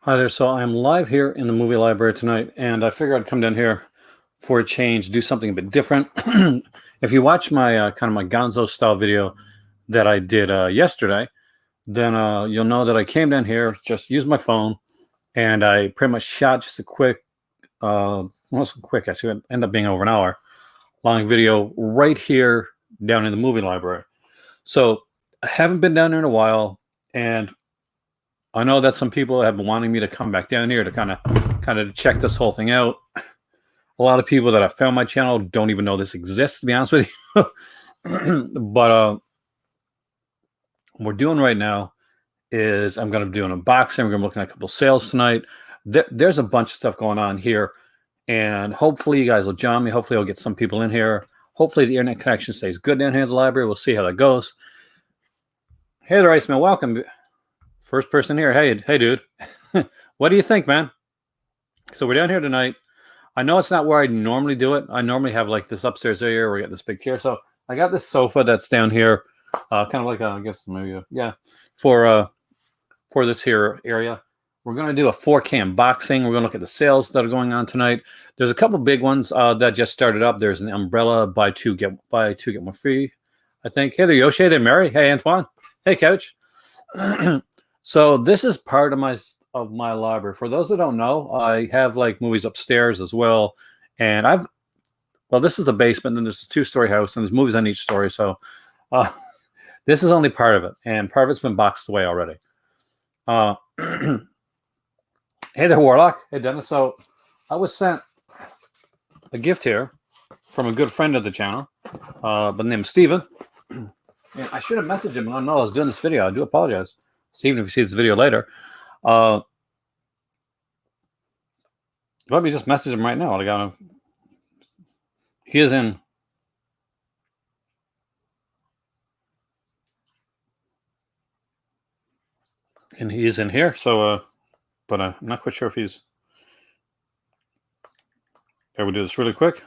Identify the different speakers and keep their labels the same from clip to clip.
Speaker 1: Hi there. So I'm live here in the movie library tonight, and I figured I'd come down here for a change, do something a bit different. If you watch my kind of my Gonzo style video that I did yesterday, then you'll know that I came down here, just used my phone, and I pretty much shot just a quick, almost quick actually, it ended up being over an hour long video right here down in the movie library. So I haven't been down there in a while, and I know that some people have been wanting me to come back down here to kind of check this whole thing out. A lot of people that have found my channel don't even know this exists, to be honest with you. But what we're doing right now is I'm going to do an unboxing. We're going to be looking at a couple of sales tonight. There's a bunch of stuff going on here, and hopefully you guys will join me. Hopefully I'll get some people in here. Hopefully the internet connection stays good down here at the library. We'll see how that goes. Hey there, Iceman. Welcome. First person here. Hey, dude. What do you think, man? So we're down here tonight. I know it's not where I normally do it. I normally have like this upstairs area where we got this big chair. So I got this sofa that's down here, kind of like I guess maybe for this here area. We're gonna do a 4K unboxing. We're gonna look at the sales that are going on tonight. There's a couple big ones that just started up. There's an umbrella buy two get one free, I think. Hey there, Yoshi. Hey there, Mary. Hey, Antoine. Hey, Couch. So this is part of my library. For those that don't know, I have like movies upstairs as well, and this is the basement, and there's a 2-story house, and there's movies on each story. So this is only part of it, and part of it's been boxed away already. Hey there, Warlock. Hey, Dennis. So I was sent a gift here from a good friend of the channel by the name of Steven. And I should have messaged him. I don't know. I was doing this video. I do apologize. Steven, if you see this video later, let me just message him right now. I got him. He is in. And he is in here. So, but I'm not quite sure if he's. Okay, we'll do this really quick.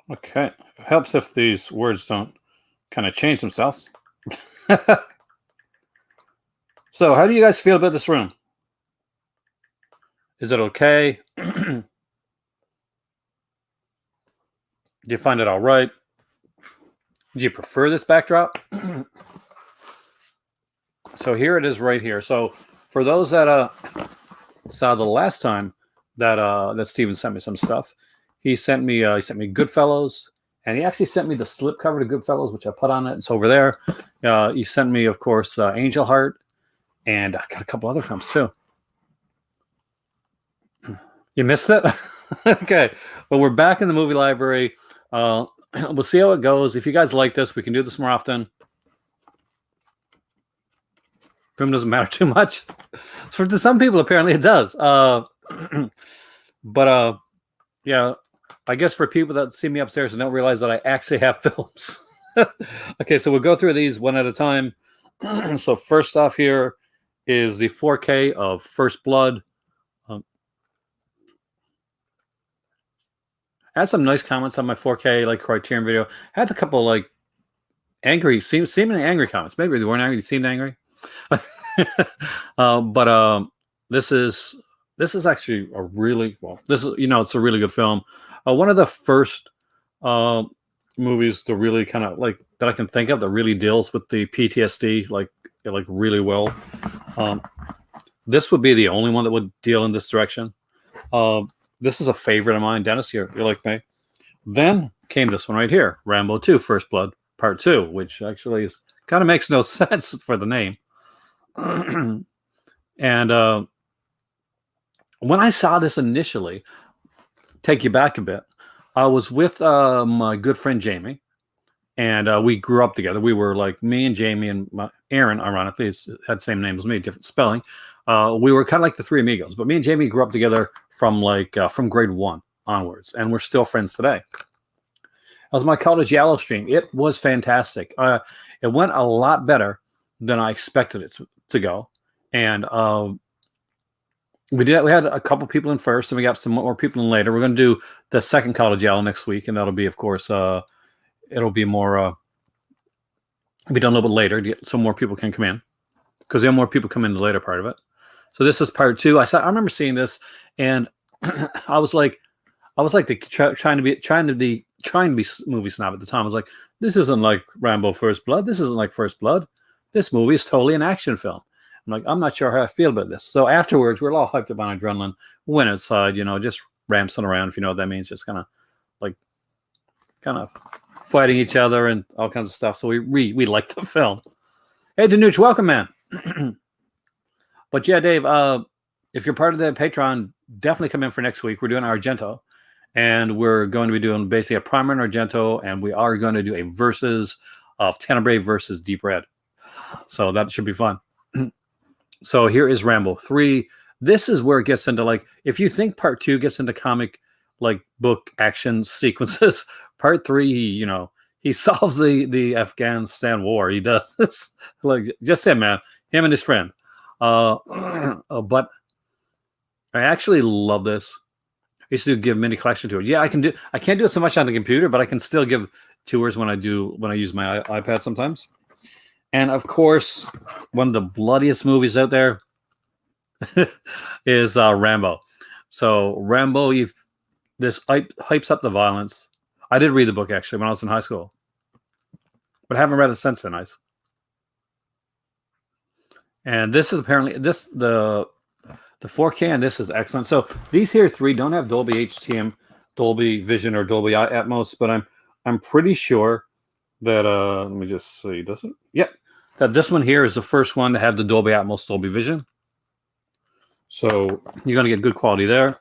Speaker 1: Okay. It helps if these words don't kind of change themselves. So how do you guys feel about this room? Is it okay? Do you find it all right? Do you prefer this backdrop? So here it is right here. So for those that saw the last time that Steven sent me some stuff, he sent me Goodfellas. And he actually sent me the slipcover to Goodfellas, which I put on it. It's over there. He sent me, of course, Angel Heart. And I got a couple other films, too. You missed it? Okay. Well, we're back in the movie library. We'll see how it goes. If you guys like this, we can do this more often. Film doesn't matter too much. To some people, apparently it does. But yeah. I guess for people that see me upstairs and don't realize that I actually have films. Okay, so we'll go through these one at a time. So first off here is the 4K of First Blood. I had some nice comments on my 4K like Criterion video. I had a couple like angry, seemingly angry comments. Maybe they weren't angry, they seemed angry. But this is actually a really it's a really good film. One of the first movies to really kind of like that I can think of that really deals with the PTSD like really well. This would be the only one that would deal in this direction. This is a favorite of mine. Dennis, you're like me. Then came this one right here, Rambo 2, First Blood Part 2, which actually kind of makes no sense for the name. And when I saw this initially, take you back a bit, I was with my good friend Jamie, and we grew up together. We were like me and Jamie and Aaron, ironically, had the same name as me, different spelling. We were kind of like the three amigos, but me and Jamie grew up together from from grade 1 onwards, and we're still friends today. That was my college Yellow stream. It was fantastic. It went a lot better than I expected it to go, and we had a couple people in first, and we got some more people in later. We're going to do the second college Yellow next week, and that'll be, of course, it'll be more It'll be done a little bit later so more people can come in, because there are more people come in the later part of it. So this is part 2. I remember seeing this, and I was like trying to be movie snob at the time. I was like, this isn't like Rambo First Blood. This isn't like First Blood. This movie is totally an action film. I'm like, I'm not sure how I feel about this. So afterwards, we're all hyped up on adrenaline. Went outside, just ramping around, if you know what that means, just kind of fighting each other and all kinds of stuff. So we liked the film. Hey, Danuch, welcome, man. But yeah, Dave, if you're part of the Patreon, definitely come in for next week. We're doing Argento, and we're going to be doing basically a primer in Argento, and we are going to do a versus of Tenebrae versus Deep Red. So that should be fun. So here is Rambo 3. This is where it gets into, like, if you think part 2 gets into comic, like, book action sequences, part 3, he solves the Afghanistan war. He does this. Like, just him, man. Him and his friend. But I actually love this. I used to give mini collection tours. Yeah, I can't do it so much on the computer, but I can still give tours when I use my iPad sometimes. And of course, one of the bloodiest movies out there is Rambo. So Rambo, this hypes up the violence. I did read the book actually when I was in high school, but I haven't read it since then. And this is apparently the 4K, and this is excellent. So these here 3 don't have Dolby HTM, Dolby Vision, or Dolby Atmos, but I'm pretty sure that let me just see, does it? Yep. That this one here is the first one to have the Dolby Atmos, Dolby Vision. So you're going to get good quality there.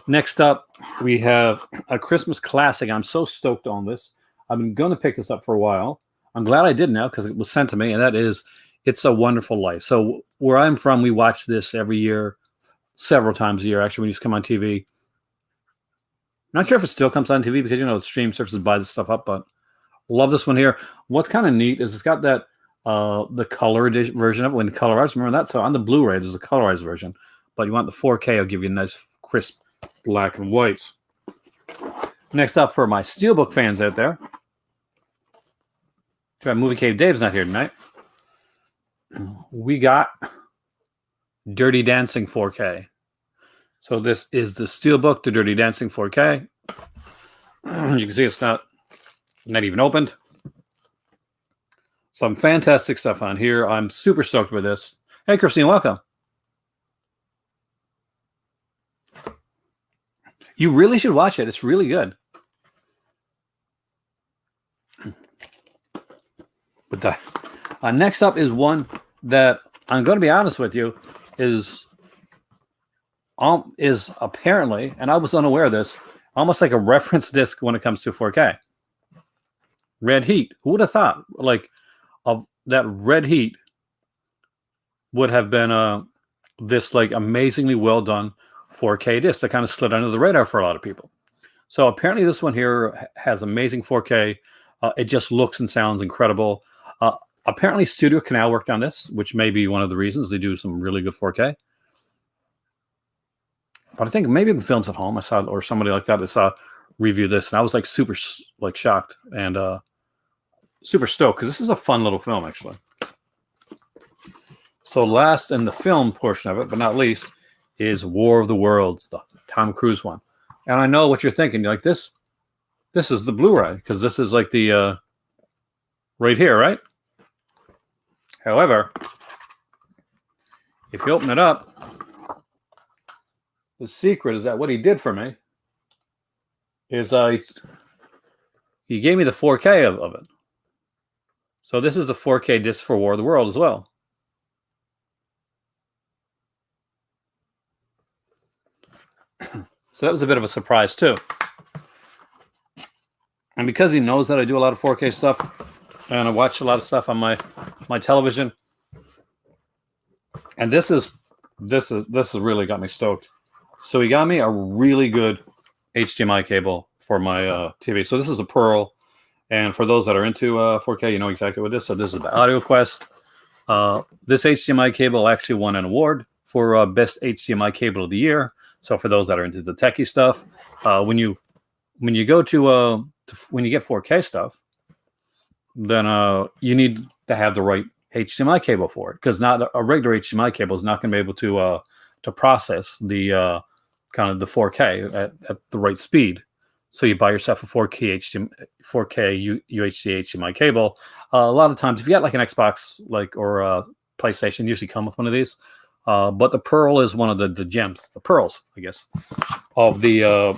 Speaker 1: Next up, we have a Christmas classic. I'm so stoked on this. I've been going to pick this up for a while. I'm glad I did now because it was sent to me, and that is It's a Wonderful Life. So where I'm from, we watch this every year, several times a year, actually, when you come on TV. Not sure if it still comes on TV because, the stream services buy this stuff up, but love this one here. What's kind of neat is it's got that the color version of it when the colorized. Remember that? So on the Blu-ray, there's a colorized version, but you want the 4K, it'll give you a nice, crisp black and whites. Next up, for my Steelbook fans out there, Movie Cave Dave's not here tonight. We got Dirty Dancing 4K. So this is the Steelbook, the Dirty Dancing 4K. You can see it's not even opened. Some fantastic stuff on here. I'm super stoked with this. Hey, Christine, welcome. You really should watch it. It's really good. But next up is one that I'm going to be honest with you is apparently, and I was unaware of this, almost like a reference disc when it comes to 4K. Red Heat. Who would have thought of that Red Heat would have been this like amazingly well done 4K disc that kind of slid under the radar for a lot of people. So apparently this one here has amazing 4K. It just looks and sounds incredible. Apparently Studio Canal worked on this, which may be one of the reasons they do some really good 4K. But I think maybe the Films at Home I saw, or somebody like that, I saw review this, and I was like super shocked and super stoked because this is a fun little film actually. So last in the film portion of it, but not least, is War of the Worlds, the Tom Cruise one. And I know what you're thinking. You're like, this is the Blu-ray because this is like the right here, right? However, if you open it up, the secret is that what he did for me is he gave me the 4K of it. So this is the 4K disc for War of the World as well. So that was a bit of a surprise too. And because he knows that I do a lot of 4K stuff and I watch a lot of stuff on my television, and this has really got me stoked. So he got me a really good HDMI cable for my TV. So this is a Pearl, and for those that are into 4K, you know exactly what this is. So this is the Audio Quest. This HDMI cable actually won an award for Best HDMI Cable of the Year. So for those that are into the techie stuff, when you go to when you get 4K stuff, then you need to have the right HDMI cable for it, because not a regular HDMI cable is not going to be able to process the kind of the 4K at the right speed. So you buy yourself a 4K UHD HDMI cable. A lot of times, if you got like an Xbox or a PlayStation, usually come with one of these. But the Pearl is one of the gems, the pearls, I guess, of the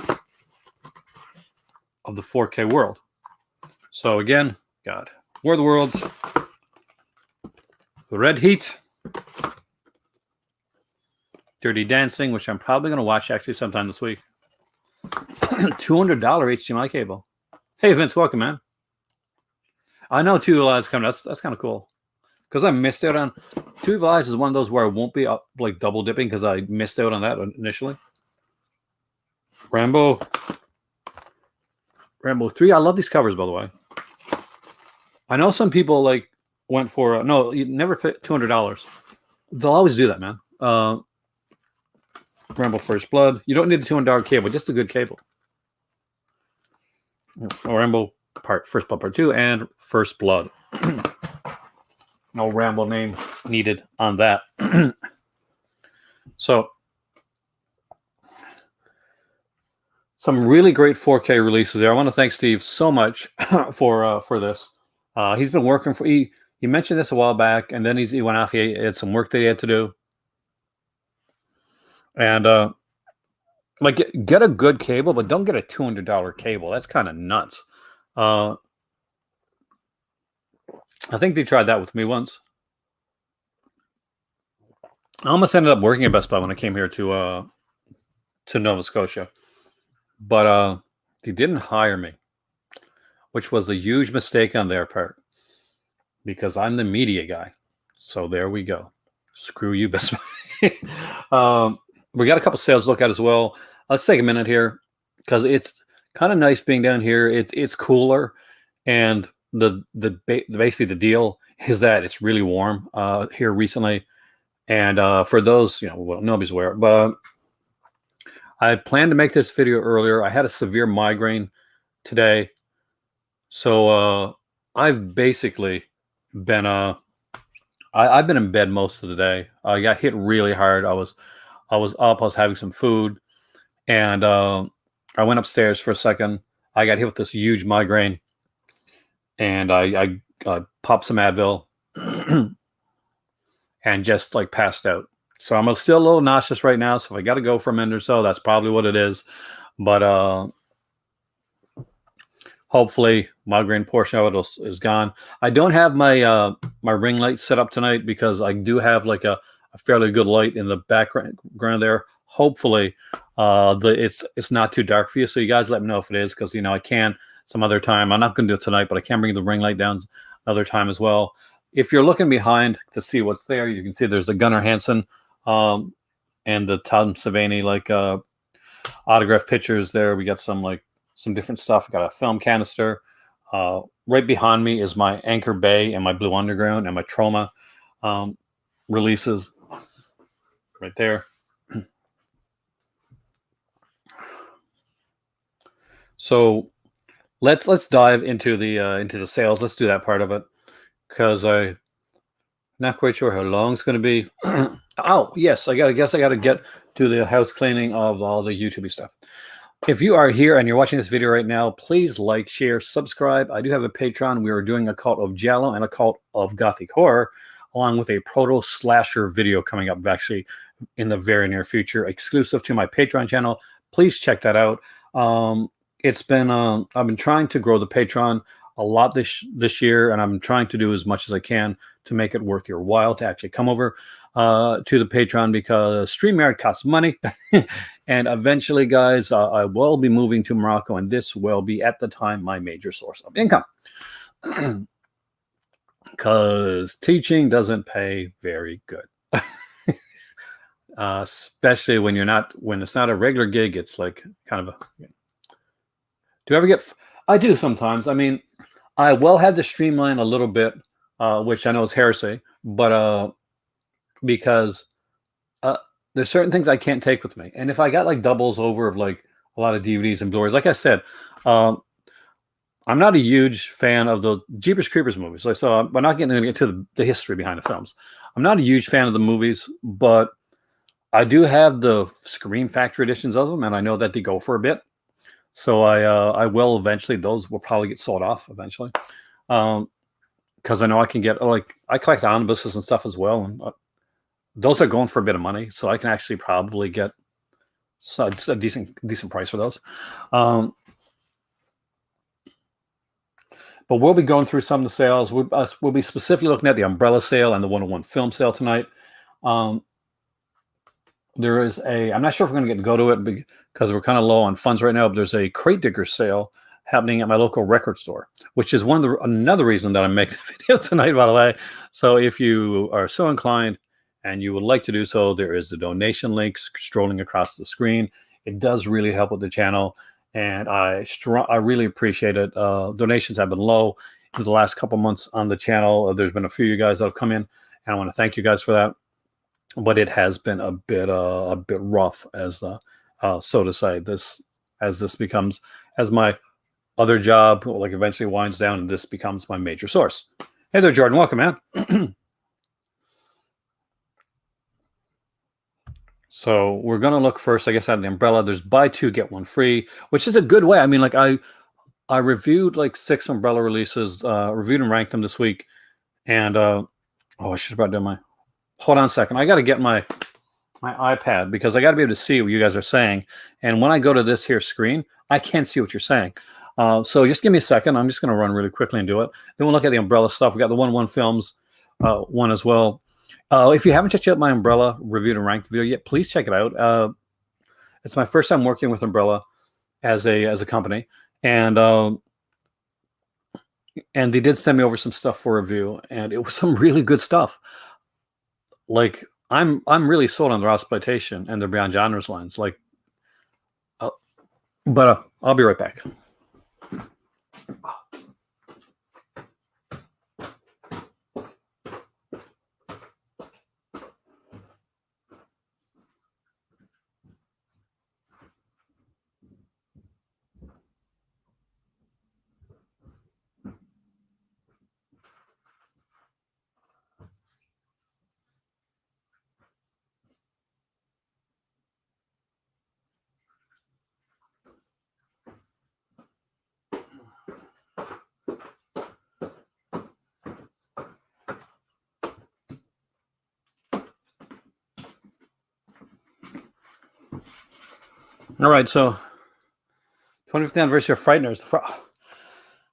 Speaker 1: 4K world. So again, God, War of the Worlds, The Red Heat, Dirty Dancing, which I'm probably going to watch actually sometime this week. $200 HDMI cable. Hey Vince, welcome, man. I know Two Evil Eyes coming. That's kind of cool, because I missed out on Two Evil Eyes. Is one of those where I won't be like double dipping because I missed out on that initially. Rambo 3. I love these covers, by the way. I know some people like went for no, you never pay $200. They'll always do that, man. Rambo First Blood. You don't need the $200 cable, just a good cable. Rambo First Blood Part 2 and First Blood. No Rambo name needed on that. So, some really great 4K releases there. I want to thank Steve so much for this. He's been working for. He mentioned this a while back, and then he went off. He had some work that he had to do, and like get a good cable, but don't get a $200 cable. That's kind of nuts. I think they tried that with me once. I almost ended up working at Best Buy when I came here to Nova Scotia, but they didn't hire me, which was a huge mistake on their part, because I'm the media guy. So there we go. Screw you, Best Buy. We got a couple sales to look at as well. Let's take a minute here, because it's kind of nice being down here. It's cooler, and basically the deal is that it's really warm here recently. And for those, well, nobody's aware, but I planned to make this video earlier. I had a severe migraine today, so I've basically been I've been in bed most of the day. I got hit really hard. I was up. I was having some food, and I went upstairs for a second. I got hit with this huge migraine, and I popped some Advil and just like passed out. So I'm still a little nauseous right now. So if I got to go for a minute or so, that's probably what it is. But hopefully migraine portion of it is gone. I don't have my my ring light set up tonight, because I do have like a fairly good light in the background there. Hopefully it's not too dark for you. So you guys let me know if it is, because I can some other time. I'm not going to do it tonight, but I can bring the ring light down another time as well. If you're looking behind to see what's there, you can see there's the Gunnar Hansen and the Tom Savini autograph pictures there. We got some different stuff. I got a film canister. Right behind me is my Anchor Bay and my Blue Underground and my Troma releases right there. So let's dive into the sales. Let's do that part of it, because I'm not quite sure how long it's going to be. Oh yes, I got to get to the house cleaning of all the YouTube stuff. If you are here and you're watching this video right now, please like, share, subscribe. I do have a Patreon. We are doing a Cult of Giallo and a Cult of Gothic Horror, along with a proto slasher video coming up actually in the very near future, exclusive to my Patreon channel. Please check that out. It's been I've been trying to grow the Patreon a lot this year, and I'm trying to do as much as I can to make it worth your while to actually come over to the Patreon, because StreamYard costs money. And eventually, guys, I will be moving to Morocco, and this will be at the time my major source of income, because teaching doesn't pay very good. Especially when it's not a regular gig. It's like kind of a. Do you ever get? I do sometimes. I mean, I will have to streamline a little bit, which I know is heresy, but because there's certain things I can't take with me, and if I got like doubles over of like a lot of DVDs and Blu-rays, like I said, I'm not a huge fan of those Jeepers Creepers movies. Like, so we're not getting into the history behind the films. I'm not a huge fan of the movies, but I do have the Scream Factory editions of them, and I know that they go for a bit. So I will eventually. Those will probably get sold off eventually, because I know I can get, like, I collect omnibuses and stuff as well, and those are going for a bit of money. So I can actually probably get a decent price for those. But we'll be going through some of the sales. We'll be specifically looking at the umbrella sale and the 101 film sale tonight. There is I'm not sure if we're going to go to it because we're kind of low on funds right now, but there's a crate digger sale happening at my local record store, which is another reason that I'm making the video tonight, by the way. So if you are so inclined and you would like to do so, there is the donation link strolling across the screen. It does really help with the channel, and I really appreciate it. Donations have been low in the last couple months on the channel. There's been a few of you guys that have come in, and I want to thank you guys for that. But it has been a bit rough, as so to say. This becomes, as my other job, like, eventually winds down, and this becomes my major source. Hey there, Jordan. Welcome, man. So we're gonna look first, I guess, at the umbrella. There's buy two get one free, which is a good way. I mean, like, I reviewed like 6 umbrella releases, reviewed and ranked them this week, and I should about do my. Hold on a second. I got to get my iPad, because I got to be able to see what you guys are saying. And when I go to this here screen, I can't see what you're saying. So just give me a second. I'm just going to run really quickly and do it. Then we'll look at the umbrella stuff. We got the 101 Films one as well. If you haven't checked out my umbrella reviewed and ranked video yet, please check it out. It's my first time working with umbrella as a company, and they did send me over some stuff for review, and it was some really good stuff. Like, I'm really sold on their exploitation and their Beyond Genres lines. Like, but I'll be right back. All right, so 25th anniversary of Frighteners.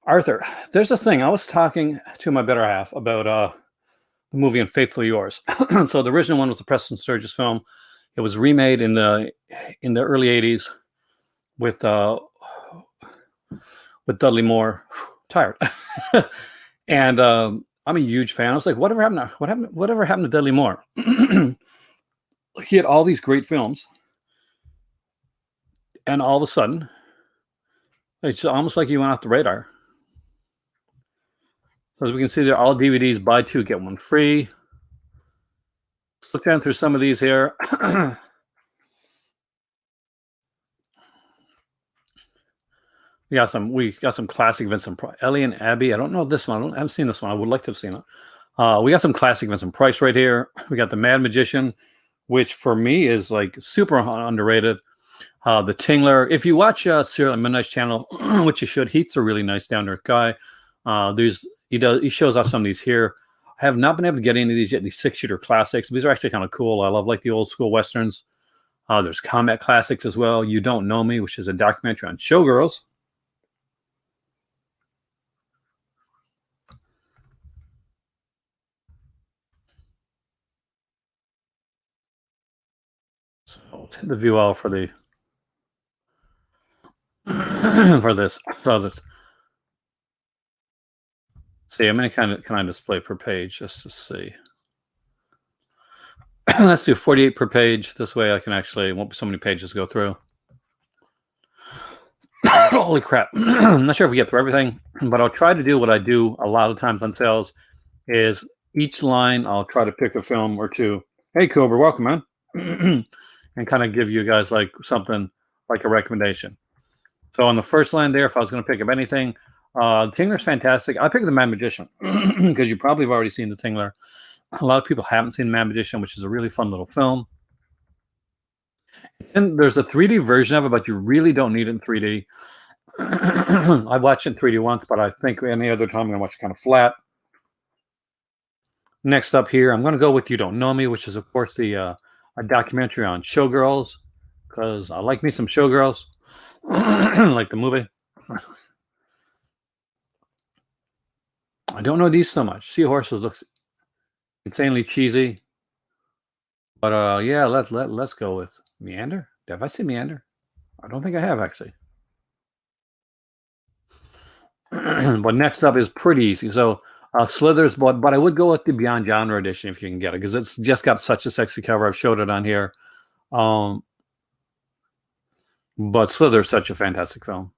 Speaker 1: Arthur, there's a thing. I was talking to my better half about the movie Unfaithfully Yours. So the original one was the Preston Sturges film. It was remade in the early 80s with Dudley Moore. Tired. And I'm a huge fan. I was like, whatever happened to Dudley Moore? He had all these great films, and all of a sudden, it's almost like he went off the radar. As we can see, they're all DVDs, buy two, get one free. Let's look down through some of these here. We got some classic Vincent Price. Ellie and Abby. I don't know this one. I haven't seen this one. I would like to have seen it. We got some classic Vincent Price right here. We got The Mad Magician, which for me is like super underrated. The Tingler. If you watch Serial Midnight's channel, which you should, Heat's a really nice down-to-earth guy. He shows off some of these here. I have not been able to get any of these yet. These 6-shooter classics. These are actually kind of cool. I love, like, the old school westerns. There's combat classics as well. You Don't Know Me, which is a documentary on showgirls. So I'll hit the view all for the for this. See, how many can I display per page, just to see? Let's do 48 per page. This way I can actually, won't be so many pages to go through. Holy crap. I'm not sure if we get through everything, but I'll try to do what I do a lot of times on sales, is each line I'll try to pick a film or two. Hey, Cobra, welcome, man. And kind of give you guys like something like a recommendation. So on the first line there, if I was going to pick up anything, Tingler's fantastic. I picked The Mad Magician because you probably have already seen The Tingler. A lot of people haven't seen Mad Magician, which is a really fun little film. And there's a 3D version of it, but you really don't need it in 3D. I've watched it in 3D once, but I think any other time I'm going to watch it kind of flat. Next up here, I'm going to go with You Don't Know Me, which is, of course, a documentary on showgirls, because I like me some showgirls, like the movie. I don't know these so much. Seahorses looks insanely cheesy, but yeah, let's go with Meander. Have I seen Meander? I don't think I have actually. But next up is pretty easy. So Slithers, but I would go with the Beyond Genre edition if you can get it, because it's just got such a sexy cover. I've showed it on here. But Slither's such a fantastic film.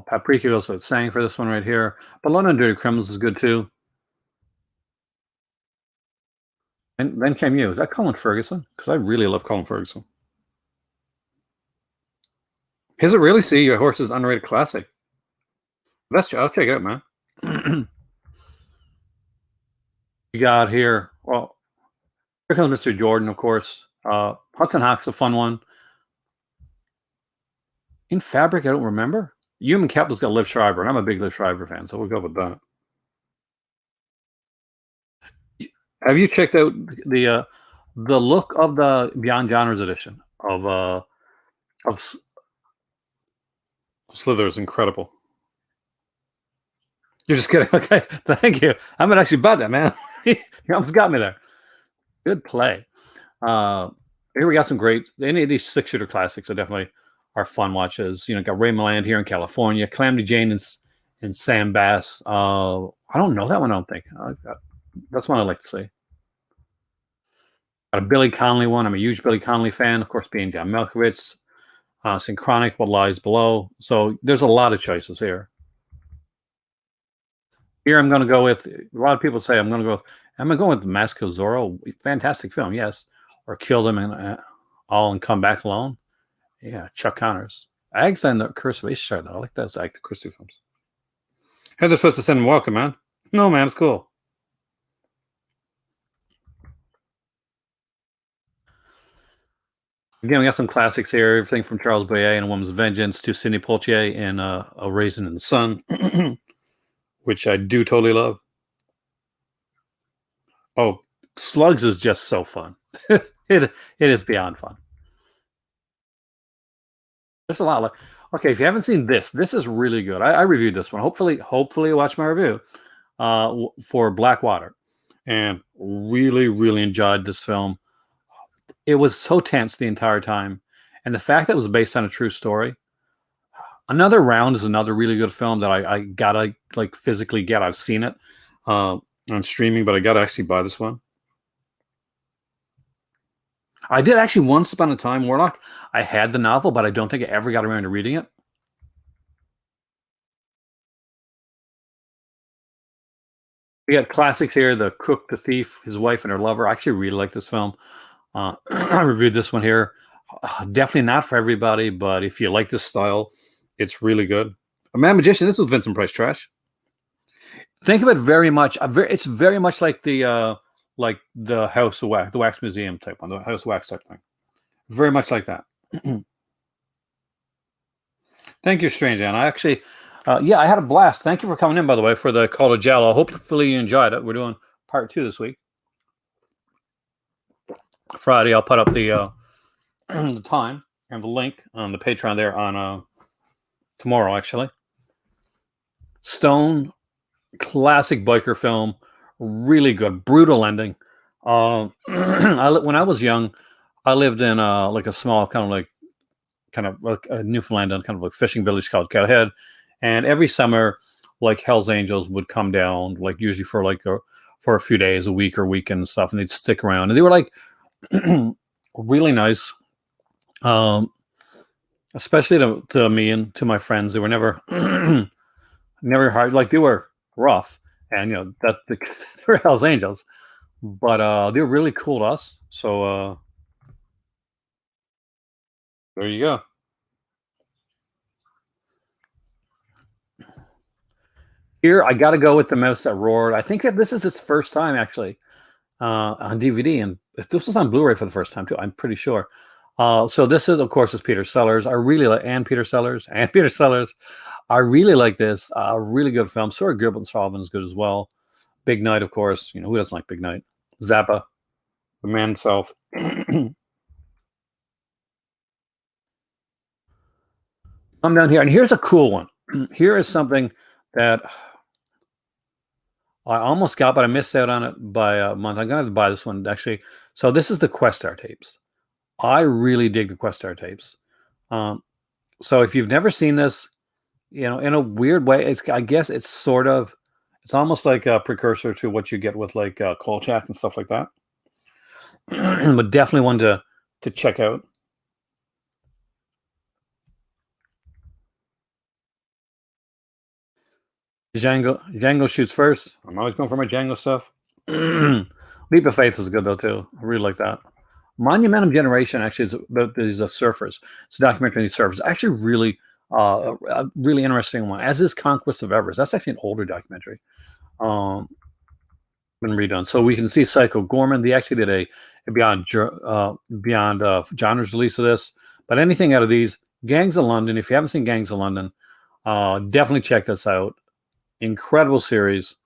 Speaker 1: Paprika goes without saying for this one right here. But London Dirty Criminals is good too. And then came you. Is that Colin Ferguson? Because I really love Colin Ferguson. Is it really? See, Your Horse's underrated classic. I'll check it out, man. You got here. Well, here comes Mr. Jordan, of course. Hudson Hawk's a fun one. In Fabric, I don't remember. Human Capital's got Liv Schreiber, and I'm a big Liv Schreiber fan, so we'll go with that. Have you checked out the look of the Beyond Genres edition of Slither is incredible. You're just kidding. Okay, thank you. I'm gonna actually buy that, man. You almost got me there. Good play. Here we got some great. Any of these 6-shooter classics are definitely are fun watches. You know, got Ray Milland here in California, Calamity Jane and Sam Bass. I don't know that one. I don't think that's one I'd like to see. Got a Billy Connolly one. I'm a huge Billy Connolly fan, of course, being John Malkovich. Synchronic, What Lies Below. So there's a lot of choices here. Here I'm going to go with, a lot of people say I'm going to go with Mask of Zorro. Fantastic film, yes. Or Kill Them All and Come Back Alone. Yeah, Chuck Connors. Agatha and the Curse of Ishtar, though. I like those Agatha Christie films. Heather supposed to send him welcome, man. No, man, it's cool. Again, we got some classics here. Everything from Charles Boyer and A Woman's Vengeance to Sidney Poitier and A Raisin in the Sun, which I do totally love. Oh, Slugs is just so fun. It is beyond fun. There's a lot of, okay, if you haven't seen this is really good. I reviewed this one. Hopefully you watch my review for Blackwater, and really enjoyed this film. It was so tense the entire time, and the fact that it was based on a true story. Another Round is another really good film that I gotta like physically get. I've seen it on streaming, but I gotta actually buy this one. I did actually once upon a time, Warlock. I had the novel, but I don't think I ever got around to reading it. We got classics here: The Cook, the Thief, His Wife, and Her Lover. I actually really like this film. I reviewed this one here. Definitely not for everybody, but if you like this style, it's really good. A Mad Magician. This was Vincent Price Trash. Think of it very much. It's very much like the House of Wax, the Wax Museum type one, the House of Wax type thing. Very much like that. Thank you, Strange Ann. I actually, I had a blast. Thank you for coming in, by the way, for the Call to Jello. Hopefully you enjoyed it. We're doing part 2 this week. Friday, I'll put up the time and the link on the Patreon there on tomorrow, actually. Stone, classic biker film, really good, brutal ending. When I was young, I lived in like a small kind of like a Newfoundland, kind of like fishing village called Cowhead, and every summer, like Hell's Angels would come down, like usually for a few days, a week or weekend and stuff, and they'd stick around, and they were like really nice, especially to me and to my friends. They were never never hard, like they were rough, and that they were Hell's Angels, but they were really cool to us. So there you go. Here, I got to go with The Mouse That Roared. I think that this is its first time actually on DVD, and if this was on Blu-ray for the first time too, I'm pretty sure. So this is, of course, is Peter Sellers. I really like and Peter Sellers and Peter Sellers. I really like this. Really good film. Sort of Gilbert Sullivan is good as well. Big Night, of course. You know who doesn't like Big Night? Zappa, the man himself. Come down here, and here's a cool one. Here is something that I almost got, but I missed out on it by a month. I'm gonna have to buy this one actually. So this is the Questar tapes. I really dig the Questar tapes. Um, so if you've never seen this, you know, in a weird way, I guess it's sort of it's almost like a precursor to what you get with like Kolchak and stuff like that. But definitely one to check out. Django shoots first. I'm always going for my Django stuff. Leap of Faith is good though too. I really like that. Monumentum Generation actually is about these surfers. It's a documentary on these surfers. Actually, really, a really interesting one. As is Conquest of Everest. That's actually an older documentary. Um, been redone, so we can see Psycho Gorman. They actually did a beyond genres release of this. But anything out of these, Gangs of London. If you haven't seen Gangs of London, definitely check this out. Incredible series.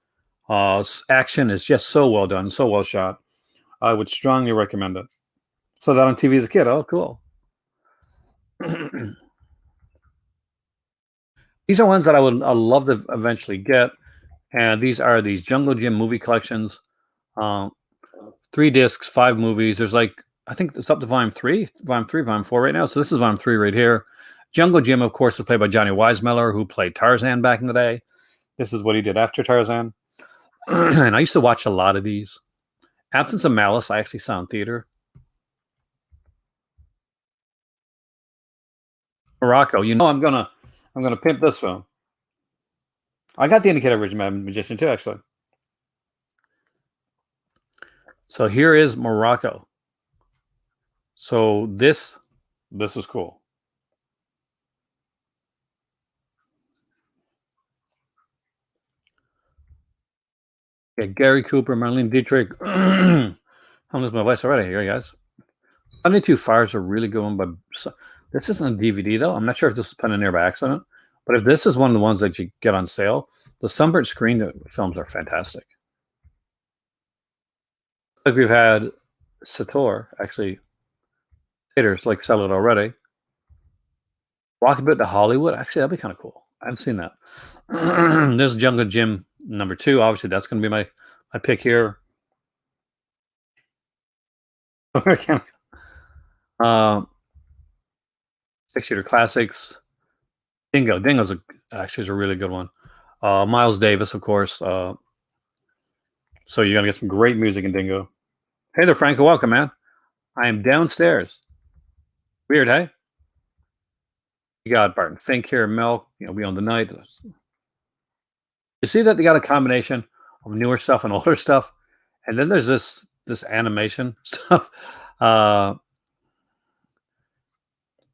Speaker 1: Action is just so well done, so well shot. I would strongly recommend it. Saw that on TV as a kid. Oh, cool. These are ones that I love to eventually get, and these are these Jungle Gym movie collections. Um, 3 discs, 5 movies. There's like I think it's up to volume 4 right now. So this is volume 3 right here. Jungle Jim, of course, is played by Johnny Weissmuller, who played Tarzan back in the day. This is what he did after Tarzan. And I used to watch a lot of these. Absence of Malice, I actually saw in theater. Morocco, you know, I'm gonna pimp this film. I got the Indicator Original Magician too, actually. So here is Morocco. So this is cool. Yeah, Gary Cooper, Marlene Dietrich. I'm losing my voice already here, guys. Sunday Two Fires are really good one, but this isn't a DVD though. I'm not sure if this was put in there by accident, but if this is one of the ones that you get on sale, the Sunbird screen films are fantastic. Like we've had Sator actually, theaters like sell it already. Walk a bit to Hollywood. Actually, that'd be kind of cool. I haven't seen that. There's Jungle Jim #2. Obviously, that's going to be my pick here. uh, 6-shooter classics. Dingo's actually is a really good one. Miles Davis, of course. So you're gonna get some great music in Dingo. Hey there, Franco. Welcome, man. I am downstairs. Weird, hey? You got Barton Fink here, Milk. You know, We Own the Night. You see that they got a combination of newer stuff and older stuff, and then there's this animation stuff.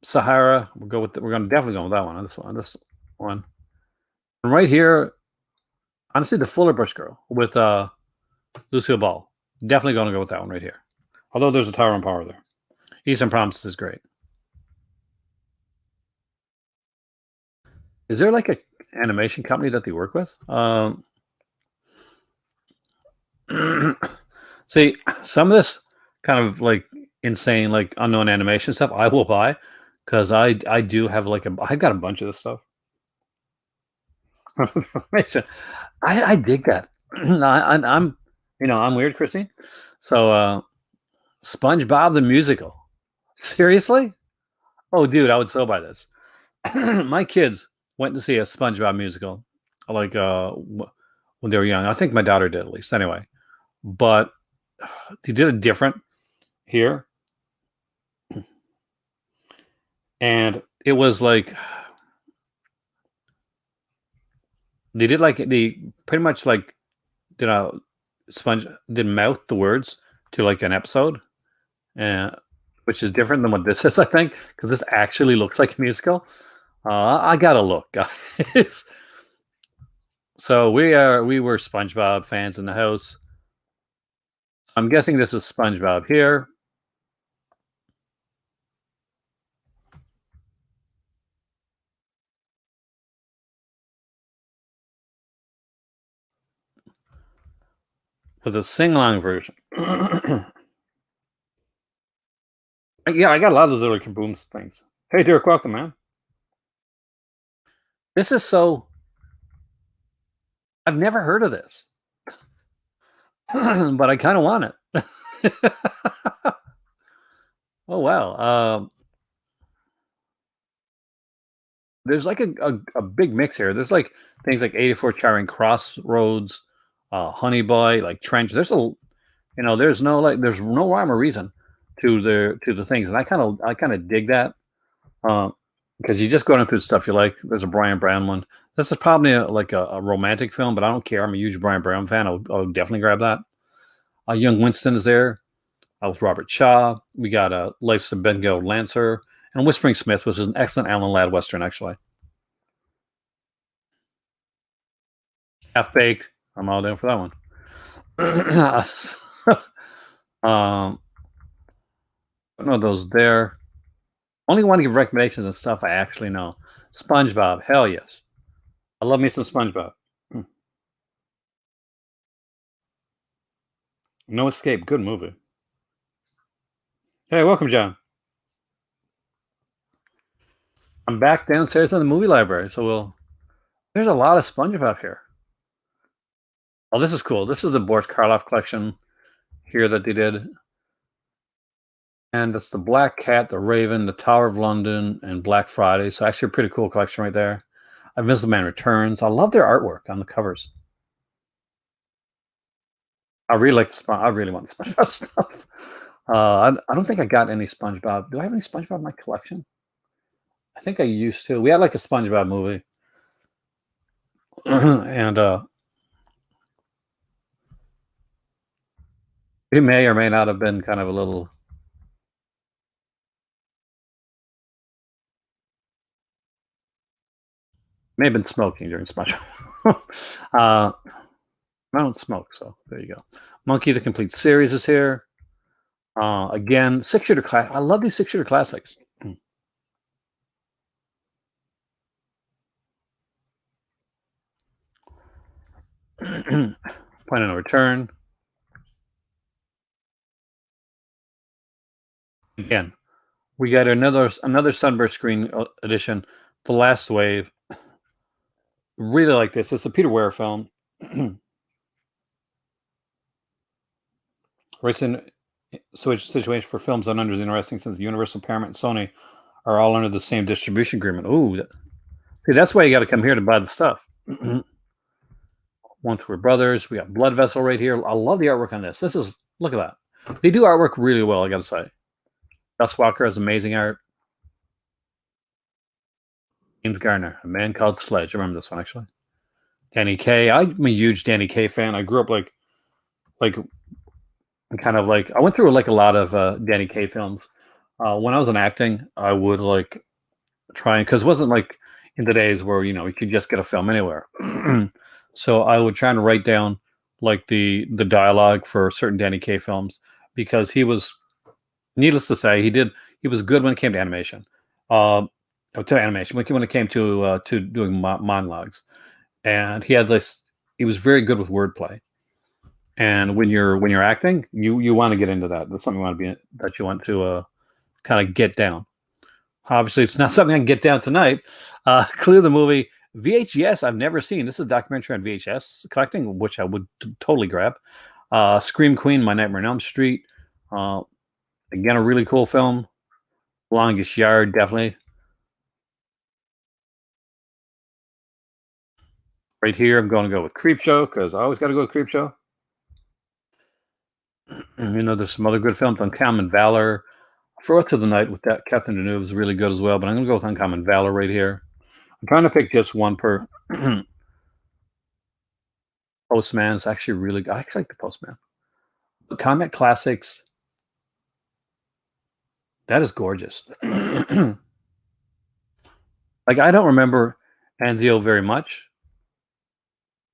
Speaker 1: Sahara. We're gonna definitely go with that one. On this one. And right here, honestly, the Fuller Brush Girl with Lucille Ball. Definitely gonna go with that one right here. Although there's a Tower on Power there. Eastern Promises is great. Is there like a animation company that they work with? See, some of this kind of like insane, like unknown animation stuff, I will buy because I do have like I got a bunch of this stuff. I dig that. I'm I'm weird, Christine. So SpongeBob the musical. Seriously? Oh, dude, I would so buy this. My kids went to see a SpongeBob musical, like when they were young. I think my daughter did at least. Anyway, but they did it different here, and it was like they did like they pretty much like did a Sponge did mouth the words to like an episode, and which is different than what this is, I think, because this actually looks like a musical. I gotta look, guys. So we were SpongeBob fans in the house. I'm guessing this is SpongeBob here. With a sing-along version. Yeah, I got a lot of those little kabooms things. Hey, Derek, welcome, man. This is so. I've never heard of this, but I kind of want it. Oh wow. There's like a big mix here. There's like things like 84 Charing Crossroads, Honey Boy, like Trench. There's no rhyme or reason to the things, and I kind of dig that. Because you just going through the stuff you like. There's a Brian Brown one. This is probably like a romantic film, but I don't care. I'm a huge Brian Brown fan. I'll definitely grab that. Young Winston is there. With Robert Shaw. We got Life's a Bengal Lancer and Whispering Smith, which is an excellent Alan Ladd Western, actually. Half Baked. I'm all down for that one. No, those there. Only want to give recommendations and stuff I actually know. SpongeBob, hell yes. I love me some SpongeBob. No Escape, good movie. Hey, welcome, John. I'm back downstairs in the movie library, there's a lot of SpongeBob here. Oh, this is cool. This is the Boris Karloff collection here that they did. And it's the Black Cat, the Raven, the Tower of London, and Black Friday. So actually a pretty cool collection right there. Invisible Man Returns. I love their artwork on the covers. I really like I really want the SpongeBob stuff. I don't think I got any SpongeBob. Do I have any SpongeBob in my collection? I think I used to. We had like a SpongeBob movie. And it may or may not have been kind of a little. May have been smoking during SpongeBob. I don't smoke, so there you go. Monkey the Complete Series is here. Again, 6-shooter class. I love these 6-shooter classics. Point of No Return. Again, we got another Sunburst Screen edition, The Last Wave. Really like this. It's a Peter Weir film. Recent situation for films on under is interesting since Universal, Paramount, and Sony are all under the same distribution agreement. Ooh, see, that's why you got to come here to buy the stuff. One Tour Brothers. We got Blood Vessel right here. I love the artwork on this. Look at that. They do artwork really well, I got to say. Gus Walker has amazing art. James Garner, A Man Called Sledge. I remember this one, actually. Danny Kaye. I'm a huge Danny Kaye fan. I grew up like kind of like I went through like a lot of Danny Kaye films. When I was in acting, I would like try because it wasn't like in the days where you could just get a film anywhere. So I would try to write down like the dialogue for certain Danny Kaye films because he was, needless to say, he was good when it came to animation. To animation when it came to doing monologues, and he was very good with wordplay. And when you're acting, you want to get into that. That's something you want to kind of get down. Obviously, it's not something I can get down tonight. Clear the movie VHS. I've never seen. This is a documentary on VHS collecting, which I would totally grab. Scream Queen, My Nightmare on Elm Street. Again, a really cool film. Longest Yard, definitely. Right here, I'm going to go with Creepshow because I always got to go with Creepshow. There's some other good films. Uncommon Valor. For Up to the Night with that Captain Deneuve is really good as well, but I'm going to go with Uncommon Valor right here. I'm trying to pick just one per. Postman is actually really good. I actually like the Postman. Comic Classics. That is gorgeous. Like I don't remember Anzio very much,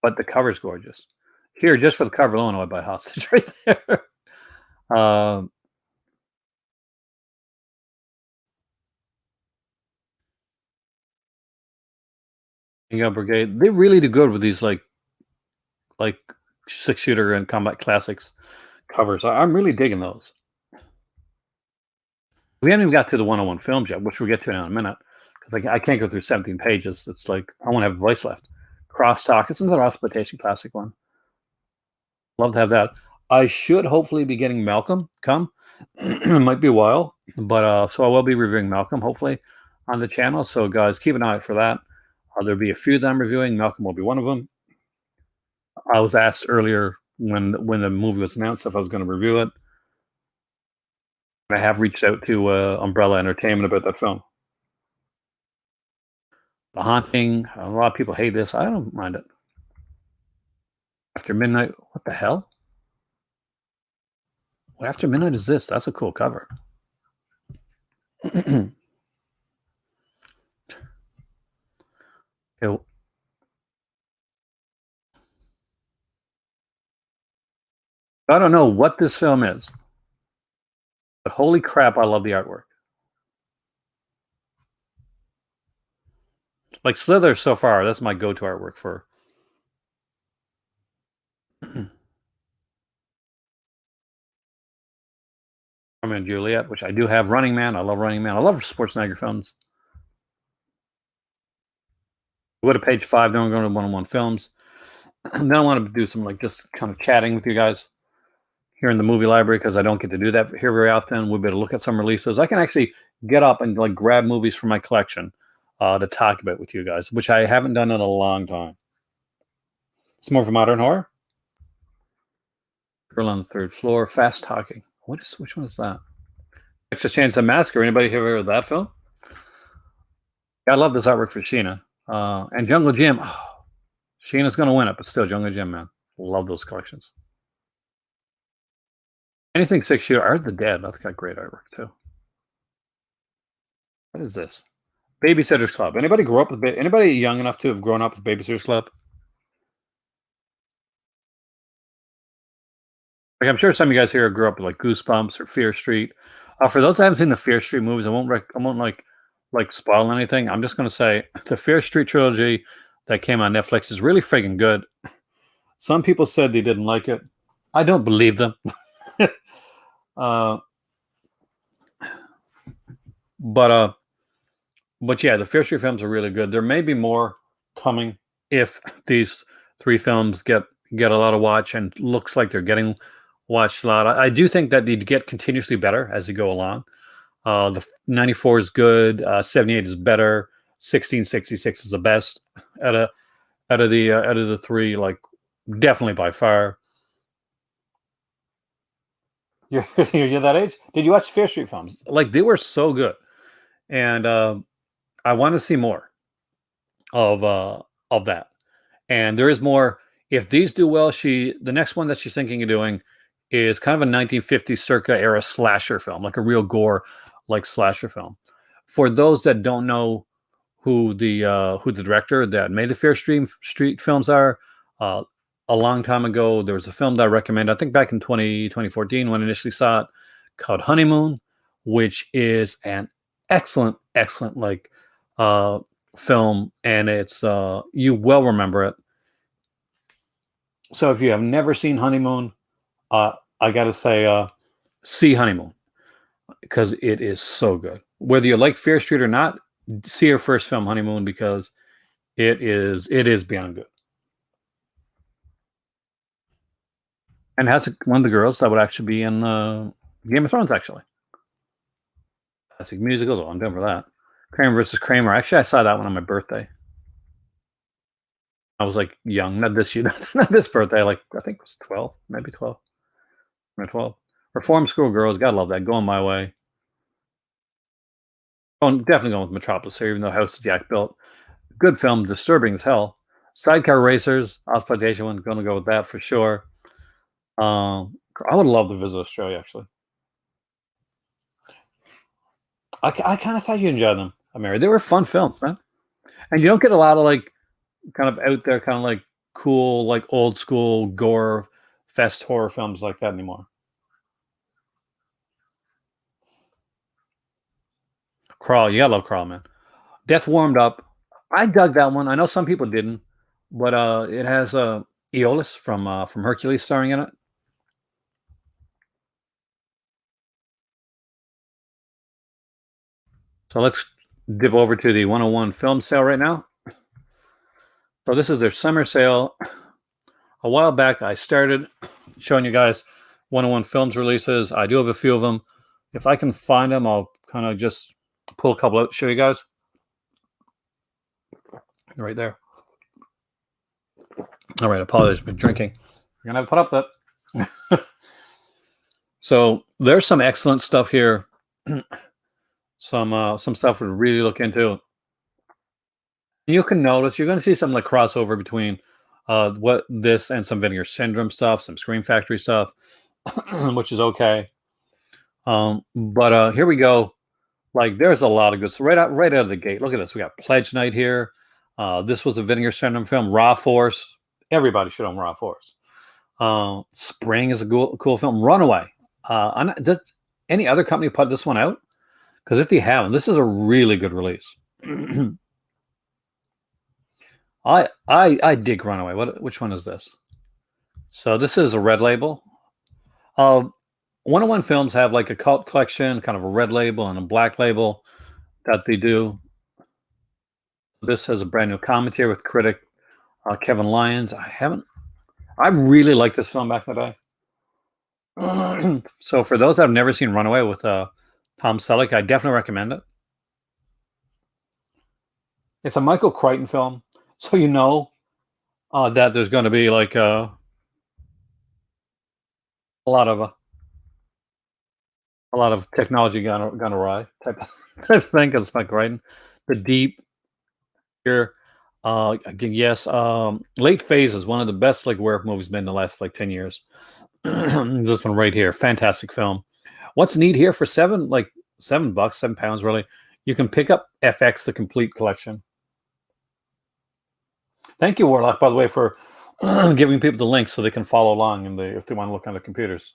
Speaker 1: but the cover's gorgeous. Here, just for the cover alone, I would buy Hostage right there. um, Brigade. They really do good with these like 6-shooter and combat classics covers. I'm really digging those. We haven't even got to the 101 films yet, which we'll get to in a minute. Because I can't go through 17 pages. It's like I won't have a voice left. Crosstalk. It's another exploitation classic one. Love to have that. I should hopefully be getting Malcolm come. It might be a while, but so I will be reviewing Malcolm hopefully on the channel. So guys, keep an eye out for that. There'll be a few that I'm reviewing. Malcolm will be one of them. I was asked earlier when the movie was announced if I was going to review it. I have reached out to Umbrella Entertainment about that film. The Haunting. A lot of people hate this. I don't mind it. After Midnight. What the hell? What After Midnight is this? That's a cool cover. Okay. I don't know what this film is, but holy crap, I love the artwork. Like Slither so far, that's my go-to artwork for. Romeo and Juliet, which I do have. Running Man, I love Running Man. I love Schwarzenegger films. Go to page 5, then we're going to 101 films. And then I want to do some like just kind of chatting with you guys here in the movie library because I don't get to do that here very often. We'll be able to look at some releases. I can actually get up and like grab movies from my collection to talk about with you guys, which I haven't done in a long time. It's more of a modern horror. Girl on the Third Floor, Fast Talking. Which one is that? Texas Chainsaw Massacre. Anybody heard of that film? Yeah, I love this artwork for Sheena. And Jungle Jim. Oh, Sheena's going to win it, but still, Jungle Jim, man. Love those collections. Anything 6-shooter. Art of the Dead. That's got great artwork, too. What is this? Babysitter's Club. Anybody young enough to have grown up with Babysitter's Club? Like I'm sure some of you guys here grew up with like Goosebumps or Fear Street. For those that haven't seen the Fear Street movies, I won't like spoil anything. I'm just going to say the Fear Street trilogy that came on Netflix is really friggin' good. Some people said they didn't like it. I don't believe them. But yeah, the Fear Street films are really good. There may be more coming if these 3 films get a lot of watch, and looks like they're getting watched a lot. I do think that they get continuously better as they go along. The 94 is good. 78 is better. 1666 is the best out of the 3. Like definitely by far. You're that age? Did you watch Fear Street films? Like they were so good, and I want to see more of that. And there is more. If these do well, the next one that she's thinking of doing is kind of a 1950s circa era slasher film, like a real gore like slasher film. For those that don't know who the director that made the Fear Street films are, a long time ago there was a film that I recommend, I think back in 2014 when I initially saw it, called Honeymoon, which is an excellent like film, and it's you will remember it. So if you have never seen Honeymoon, I gotta say, see Honeymoon because it is so good. Whether you like Fear Street or not, see her first film, Honeymoon, because it is beyond good. And has one of the girls that would actually be in Game of Thrones, actually. Classic musicals. Oh, I'm done for that. Kramer versus Kramer. Actually, I saw that one on my birthday. I was like young, not this year, not this birthday. Like I think it was 12, maybe 12. 12. Reform School Girls, gotta love that. Going My Way. Definitely going with Metropolis here, even though House of Jack built. Good film, disturbing as hell. Sidecar Racers, exploitation one, gonna go with that for sure. I would love to visit Australia, actually. I kind of thought you enjoyed them, Mary. They were fun films, man. And you don't get a lot of like kind of out there, kind of like cool, like old school gore fest horror films like that anymore. Crawl, you gotta love Crawl, man. Death Warmed Up. I dug that one. I know some people didn't, but it has Aeolus from Hercules starring in it. So let's dip over to the 101 film sale right now. So this is their summer sale. A while back, I started showing you guys 101 films releases. I do have a few of them. If I can find them, I'll kind of just pull a couple out, show you guys. Right there. All right, apologize, been drinking. You're gonna have to put up that. So there's some excellent stuff here. Some stuff to really look into. You can notice you're going to see some like crossover between what this and some Vinegar Syndrome stuff, some Scream Factory stuff, which is okay. But here we go. Like there's a lot of good. So right out of the gate, look at this. We got Pledge Night here. This was a Vinegar Syndrome film. Raw Force. Everybody should own Raw Force. Spring is a cool film. Runaway. Does any other company put this one out? Because if they haven't, this is a really good release. I dig Runaway. Which one is this? So this is a red label. 101 Films have like a cult collection, kind of a red label and a black label that they do. This has a brand new commentary with critic Kevin Lyons. I really liked this film back in the day. So for those that have never seen Runaway with Tom Selleck, I definitely recommend it. It's a Michael Crichton film, so you know that there's going to be like a lot of technology gone awry type of thing. Because Michael Crichton, The Deep here. Again, yes, Late Phases, one of the best like werewolf movies made in the last like 10 years. This one right here, fantastic film. What's neat here for $7 bucks, £7 really, you can pick up FX the complete collection. Thank you, Warlock, by the way, for giving people the link so they can follow along if they want to look on the computers.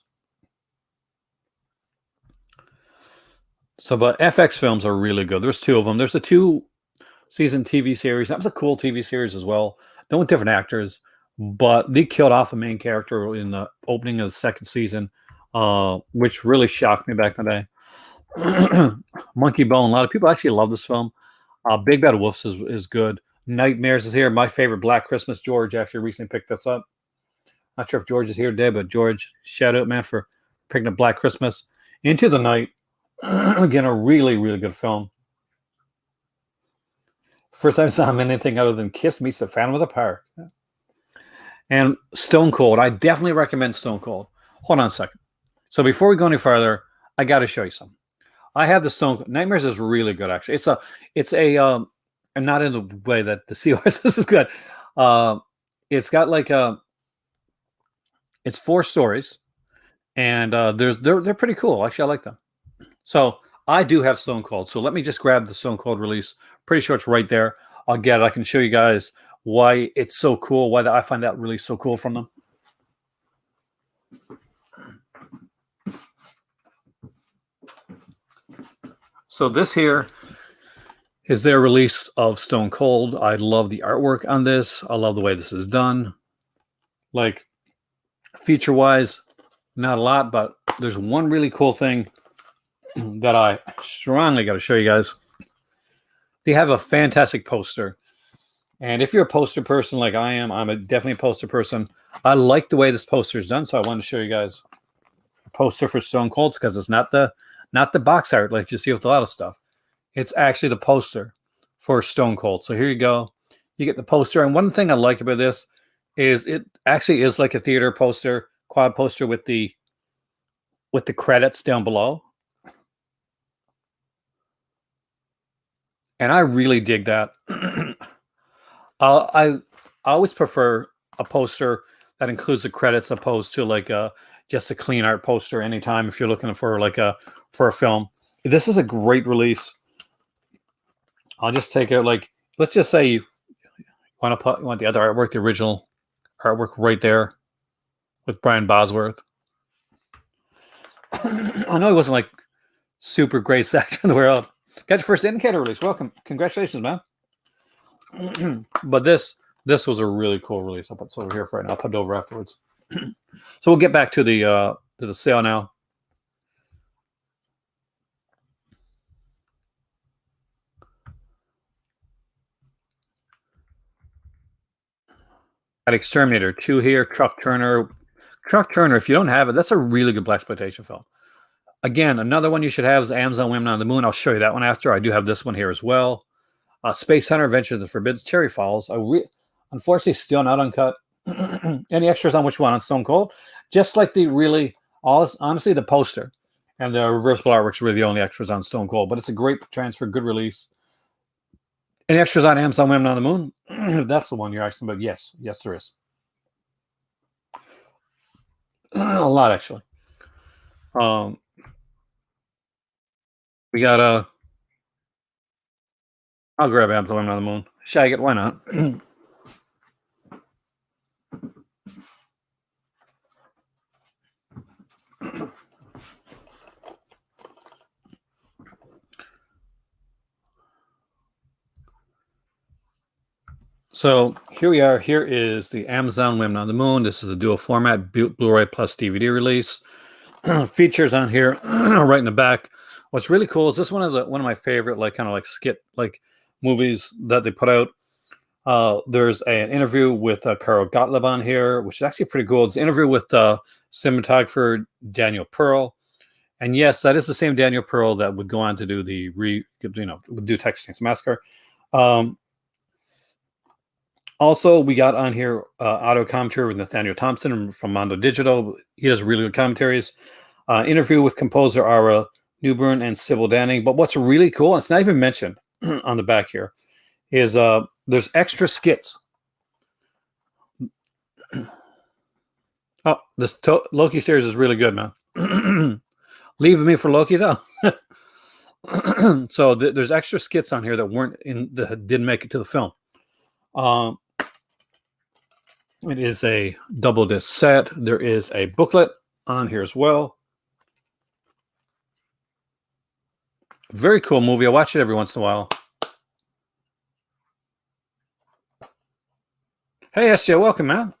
Speaker 1: So, but FX films are really good. There's two of them. There's the 2-season TV series. That was a cool TV series as well. No with different actors, but they killed off a main character in the opening of the second season, which really shocked me back in the day. Monkey Bone. A lot of people actually love this film. Big Bad Wolves is good. Nightmares is here. My favorite, Black Christmas. George actually recently picked this up. Not sure if George is here today, but George, shout out, man, for picking up Black Christmas. Into the Night. Again, a really, really good film. First time I saw him in anything other than Kiss meets the Phantom of the Park. And Stone Cold. I definitely recommend Stone Cold. Hold on a second. So before we go any further, I got to show you something. I have the Stone Cold. Nightmares is really good, actually. It's a and not in the way that the COS this is good. It's got like it's 4 stories, and they're pretty cool. Actually, I like them. So I do have Stone Cold. So let me just grab the Stone Cold release. Pretty sure it's right there. I'll get it. I can show you guys why it's so cool, why I find that release so cool from them. So this here is their release of Stone Cold. I love the artwork on this. I love the way this is done. Like, feature-wise, not a lot, but there's one really cool thing that I strongly got to show you guys. They have a fantastic poster. And if you're a poster person like I am, I'm definitely a poster person. I like the way this poster is done, so I wanted to show you guys a poster for Stone Cold because it's not the box art like you see with a lot of stuff. It's actually the poster for Stone Cold. So here you go. You get the poster. And one thing I like about this is it actually is like a theater poster, quad poster with the credits down below. And I really dig that. I always prefer a poster that includes the credits opposed to like just a clean art poster anytime if you're looking for for a film. This is a great release. I'll just take it like, let's just say you want the other artwork, the original artwork right there with Brian Bosworth. I know he wasn't like super great actor in the world. Got your first indicator release. Welcome. Congratulations, man. But this was a really cool release. I'll put this over here for right now. I'll put it over afterwards. So we'll get back to the sale now. Got Exterminator 2 here, Truck Turner. Truck Turner, if you don't have it, that's a really good blaxploitation film. Again, another one you should have is Amazon Women on the Moon. I'll show you that one after. I do have this one here as well. Space Hunter, Adventure of the Forbids, Cherry Falls. Unfortunately, still not uncut. Any extras on which one? On Stone Cold? Just like honestly, the poster and the reversible artwork's really the only extras on Stone Cold. But it's a great transfer, good release. Any extras on Amazon Women on the Moon? If that's the one you're asking about, yes. Yes, there is. A lot, actually. We got I'll grab Amazon Women on the Moon. Shag it, why not? So here we are. Here is the Amazon Women on the Moon. This is a dual format Blu-ray plus DVD release. Features on here right in the back. What's really cool is this one of my favorite kind of skit movies that they put out. There's an interview with Carol Gottlieb on here, which is actually pretty cool. It's an interview with cinematographer Daniel Pearl. And yes, that is the same Daniel Pearl that would go on to do do Texas Chainsaw Massacre. Also, we got on here audio commentary with Nathaniel Thompson from Mondo Digital. He does really good commentaries. Interview with composer Ara Newburn and Sybil Danning. But what's really cool, and it's not even mentioned on the back here, is there's extra skits. Oh, this Loki series is really good, man. Leaving me for Loki, though. So there's extra skits on here that didn't make it to the film. It is a double disc set. There is a booklet on here as well. Very cool movie. I watch it every once in a while. Hey, SJ, welcome, man.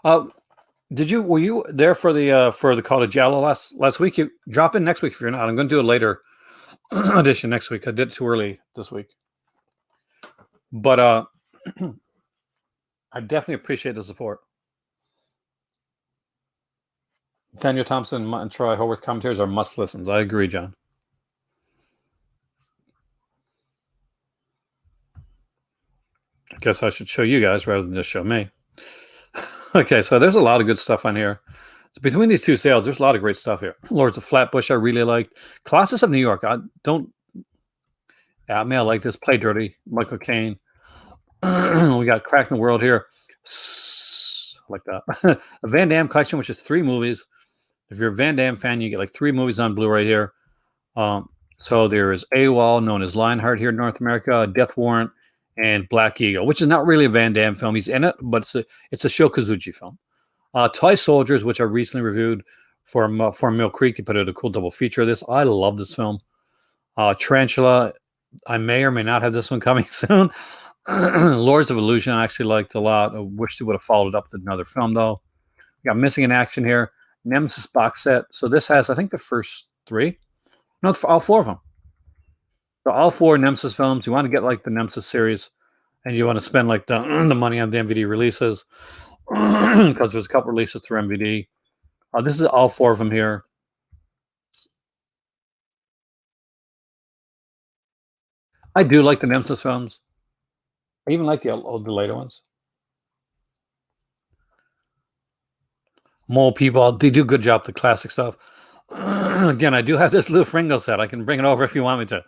Speaker 1: Were you there for the Call of Giallo last week? You drop in next week if you're not. I'm going to do a later edition next week. I did it too early this week, but I definitely appreciate the support. Daniel Thompson and Troy Haworth commentaries are must listens. I agree, John. I guess I should show you guys rather than just show me. Okay, so there's a lot of good stuff on here. So between these two sales, there's a lot of great stuff here. Lords of Flatbush, I really liked. Colossus of New York, I like this. Play Dirty, Michael Caine. We got Cracking the World here. Like that. A Van Damme collection, which is 3 movies. If you're a Van Damme fan, you get 3 movies on Blu-ray here. So there is AWOL, known as Lionheart here in North America, Death Warrant, and Black Eagle, which is not really a Van Damme film. He's in it, but it's a Sho Kosugi film. Toy Soldiers, which I recently reviewed for Mill Creek. They put out a cool double feature of this. I love this film. Tarantula, I may or may not have this one coming soon. Lords of Illusion I actually liked a lot. I wish they would have followed it up with another film, though. We got Missing in Action here. Nemesis box set. So this has, I think, the first 3. No, all 4 of them. So all 4 Nemesis films. You want to get the Nemesis series, and you want to spend the money on the MVD releases, because there's a couple releases through MVD. This is all 4 of them here. I do like the Nemesis films. I even like the later ones. Mole People, they do a good job with the classic stuff. Again, I do have this Lou Ferrigno set. I can bring it over if you want me to.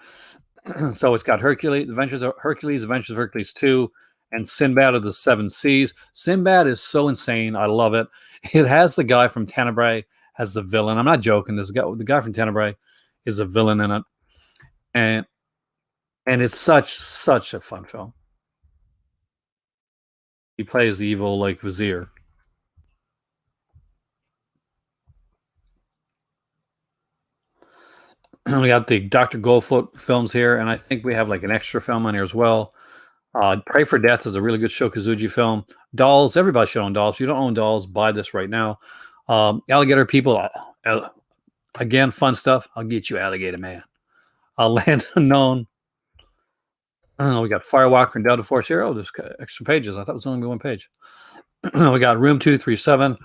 Speaker 1: So it's got Adventures of Hercules 2, and Sinbad of the 7 Seas. Sinbad is so insane. I love it. It has the guy from Tenebrae as the villain. I'm not joking. The guy from Tenebrae is a villain in it. And it's such a fun film. He plays the evil like vizier. We got the Dr. Goldfoot films here, and I think we have like an extra film on here as well. Pray for Death is a really good Shokazuji film. Dolls, everybody should own Dolls. If you don't own Dolls, buy this right now. Alligator People, again, fun stuff. I'll get you, Alligator Man. Land Unknown. We got Firewalker and Delta Force here. Oh, there's extra pages. I thought it was only one page. We got Room 237.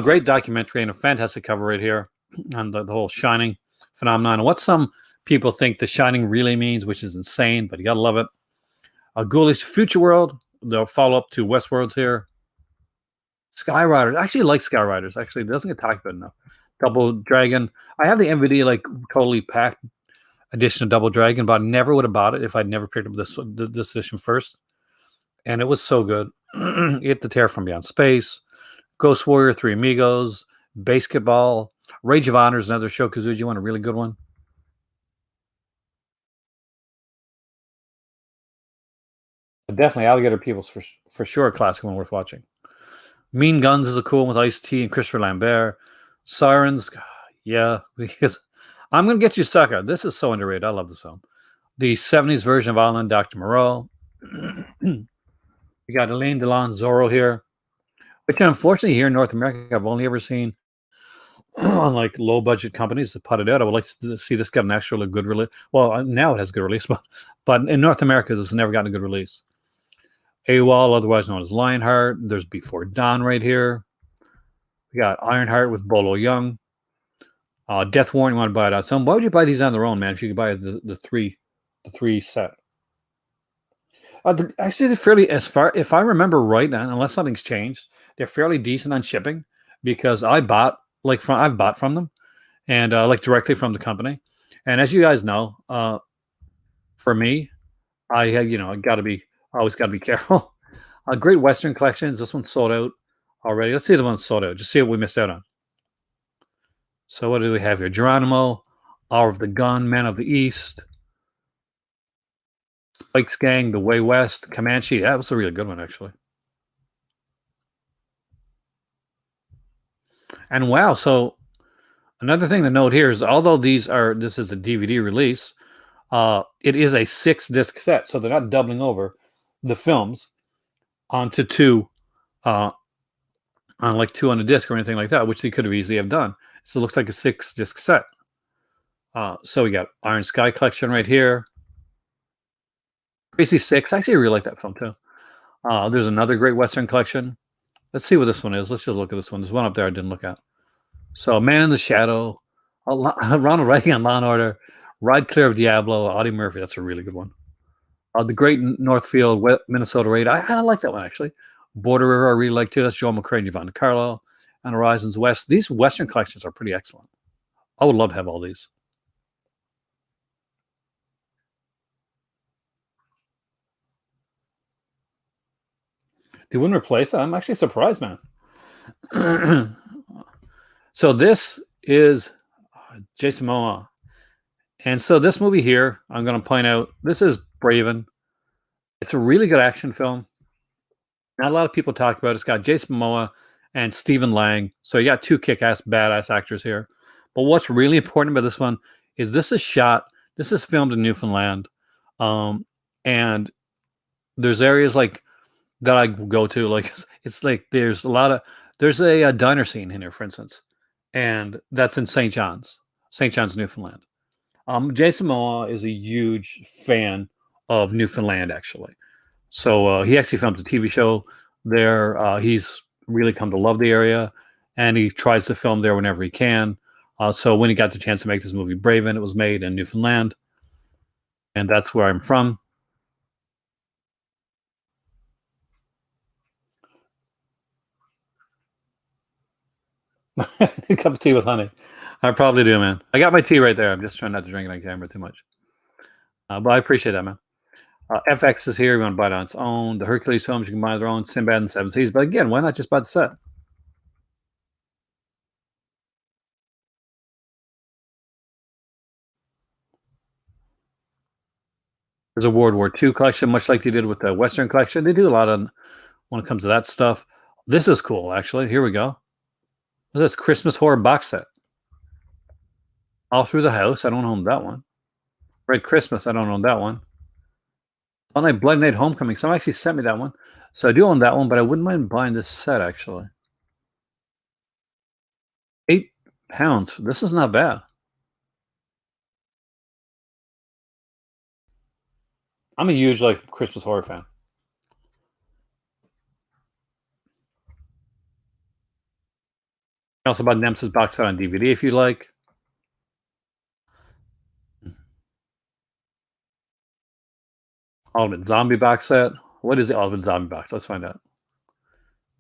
Speaker 1: Great documentary and a fantastic cover right here on the whole Shining phenomenon. And what some people think The Shining really means, which is insane, but you gotta love it. Ghoulish Future World, the follow-up to Westworld's here. Skyriders. I actually like Skyriders. Actually, it doesn't get talked about enough. Double Dragon. I have the MVD like totally packed edition of Double Dragon, but I never would have bought it if I'd never picked up this edition first. And it was so good. It the Terror from Beyond Space, Ghost Warrior, Three Amigos, Basketball, Rage of Honor is another Shokazuji one, a really good one. But definitely Alligator People's for sure a classic one worth watching. Mean Guns is a cool one with Ice-T and Christopher Lambert. Sirens, yeah, because I'm gonna get you sucker. This is so underrated. I love this song. The 70s version of Island, Dr. Moreau. We got Elaine Delon Zorro here, which unfortunately here in North America I've only ever seen on like low budget companies that put it out. I would like to see this get an actual good release. Well, now it has good release, but in North America this has never gotten a good release. AWOL, otherwise known as Lionheart. There's Before Dawn right here. We got Ironheart with Bolo Young. Death Warrant, you want to buy it out some. Why would you buy these on their own, man? If you could buy the three set. Actually, they're fairly, as far if I remember right, and unless something's changed, they're fairly decent on shipping because I've bought from them and like directly from the company. And as you guys know, for me, I always got to be careful. Great Western collections. This one's sold out already. Let's see the one sold out. Just see what we missed out on. So what do we have here? Geronimo, Hour of the Gun, Man of the East, Spike's Gang, The Way West, Comanche. That was a really good one, actually. And wow, so another thing to note here is although this is a DVD release, it is a 6-disc set, so they're not doubling over the films onto two, on like two on a disc or anything like that, which they could have easily have done. So it looks like a 6-disc set. So we got Iron Sky Collection right here. Crazy Six. I actually really like that film too. There's another great Western collection. Let's see what this one is. Let's just look at this one. There's one up there I didn't look at. So Man in the Shadow, Ronald Reagan on Law and Order, Ride Clear of Diablo, Audie Murphy. That's a really good one. The Great Northfield, Minnesota Raid. I like that one actually. Border River, I really like too. That's Joel McCrea and Yvonne Carlo. And Horizons West. These Western collections are pretty excellent. I would love to have all these. They wouldn't replace that. I'm actually surprised, man. So this is Jason Momoa. And so this movie here, I'm going to point out, this is Braven. It's a really good action film. Not a lot of people talk about it. It's got Jason Momoa and Stephen Lang. So you got two kick-ass, badass actors here. But what's really important about this one is this is filmed in Newfoundland. And there's areas like that I go to, like it's like there's a diner scene in here, for instance, and that's in St. John's, Newfoundland. Jason Momoa is a huge fan of Newfoundland, actually. So he actually filmed a TV show there. He's really come to love the area, and he tries to film there whenever he can. So when he got the chance to make this movie, Braven, it was made in Newfoundland, and that's where I'm from. A cup of tea with honey. I probably do, man. I got my tea right there. I'm just trying not to drink it on camera too much. But I appreciate that, man. FX is here. You want to buy it on its own. The Hercules films, you can buy their own. Sinbad and Seven Seas. But again, why not just buy the set? There's a World War II collection, much like they did with the Western collection. They do a lot of when it comes to that stuff. This is cool, actually. Here we go. This Christmas horror box set. All Through the House. I don't own that one. Red Christmas. I don't own that one. All Night Blood Night Homecoming. Someone actually sent me that one. So I do own that one, but I wouldn't mind buying this set, actually. £8. This is not bad. I'm a huge like Christmas horror fan. I also bought Nemesis box set on DVD if you like. Ultimate Zombie box set. What is the Ultimate Zombie box? Let's find out.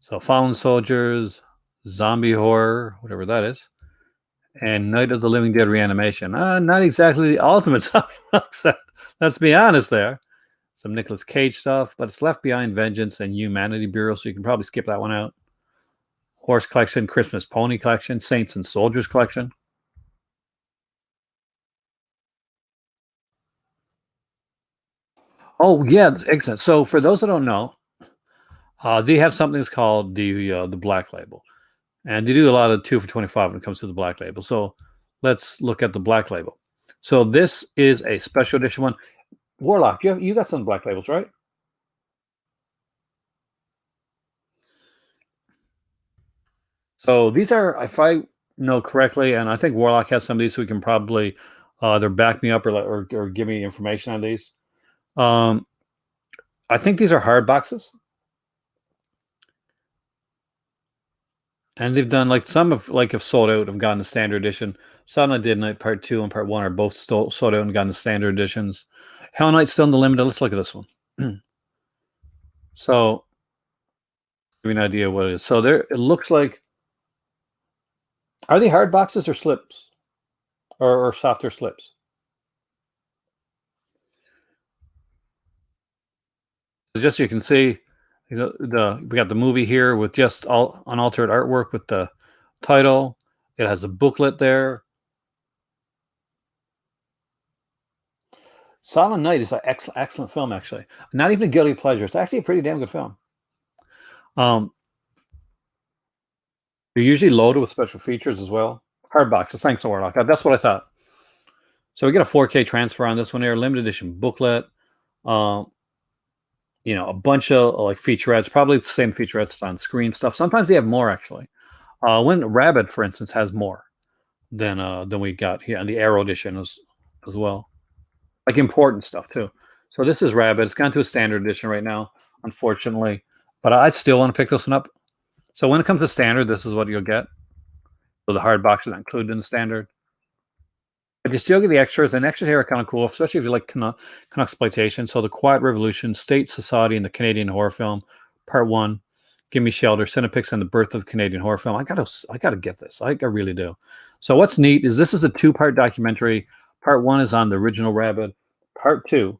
Speaker 1: So Fallen Soldiers, Zombie Horror, whatever that is, and Night of the Living Dead Reanimation. Not exactly the Ultimate Zombie box set. Let's be honest there. Some Nicolas Cage stuff, but it's Left Behind, Vengeance, and Humanity Bureau, so you can probably skip that one out. Horse Collection, Christmas Pony Collection, Saints and Soldiers Collection. Oh yeah, excellent. So for those that don't know, they have something that's called the Black Label, and they do a lot of 2 for $25 when it comes to the Black Label. So let's look at the Black Label. So this is a special edition one. Warlock, you got some Black Labels, right? So these are, if I know correctly, and I think Warlock has some of these, so we can probably either back me up or give me information on these. Um, I think these are hard boxes, and they've done like some have sold out, have gotten the standard edition. Silent Night Night Part 2 and Part 1 are both sold out and gotten the standard editions. Hell Knight's still in the limited. Let's look at this one. So, give you an idea what it is. So there, it looks like. Are they hard boxes or slips, or softer slips? Just so you can see, we got the movie here with just all unaltered artwork with the title. It has a booklet there. Silent Night is an excellent film, actually. Not even a guilty pleasure. It's actually a pretty damn good film. They're usually loaded with special features as well. Hard boxes. Thanks, Warlock. That's what I thought. So we get a 4K transfer on this one here, limited edition booklet. A bunch of like featurettes, probably the same featurettes on screen stuff. Sometimes they have more actually. When Rabbit, for instance, has more than we got here, and the Arrow edition as well. Like important stuff too. So this is Rabbit. It's gone to a standard edition right now, unfortunately. But I still want to pick this one up. So when it comes to standard, this is what you'll get. So the hard box is not included in the standard. But you still get the extras, and extras here are kind of cool, especially if you like Canucksploitation. So the Quiet Revolution, State, Society, and the Canadian Horror Film, Part 1. Give Me Shelter, Cinepics, and the Birth of the Canadian Horror Film. I gotta get this. I really do. So what's neat is this is a 2-part documentary. Part 1 is on the original Rabbit. Part 2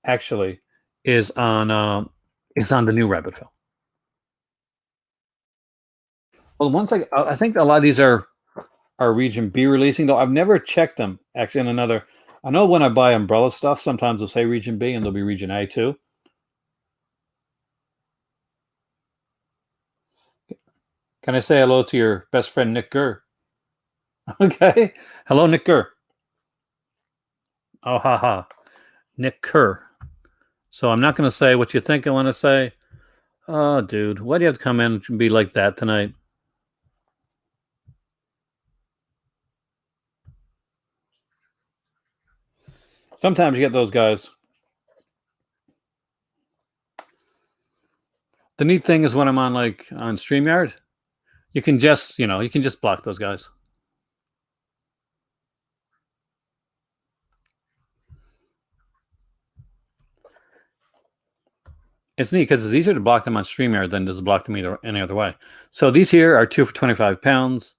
Speaker 1: actually is on the new Rabbit film. Well, the ones I think a lot of these are Region B releasing, though I've never checked them actually in another. I know when I buy Umbrella stuff, sometimes they'll say Region B and there'll be Region A too. Can I say hello to your best friend Nick Gurr? Okay. Hello, Nick Gurr. Oh, haha. Nick Kerr. So I'm not going to say what you think I want to say. Oh, dude, why do you have to come in and be like that tonight? Sometimes you get those guys. The neat thing is when I'm on StreamYard, you can just block those guys. It's neat because it's easier to block them on StreamYard than to block them any other way. So these here are 2 for £25.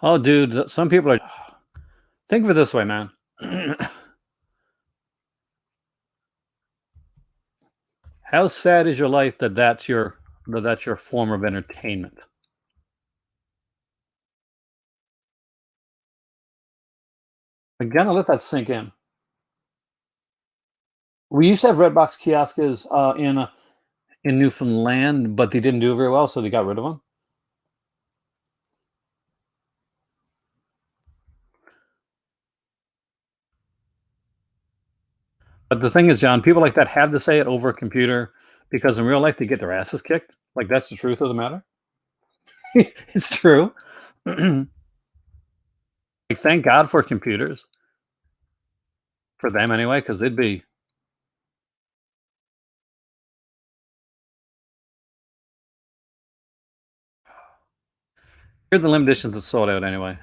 Speaker 1: Oh, dude, some people are. Think of it this way, man. How sad is your life that that's your form of entertainment? Again, I let that sink in. We used to have Redbox kiosks in Newfoundland, but they didn't do very well, so they got rid of them. But the thing is, John, people like that have to say it over a computer because in real life they get their asses kicked. Like that's the truth of the matter. It's true. Like thank God for computers for them anyway, because they'd be here. The limb editions is sold out anyway.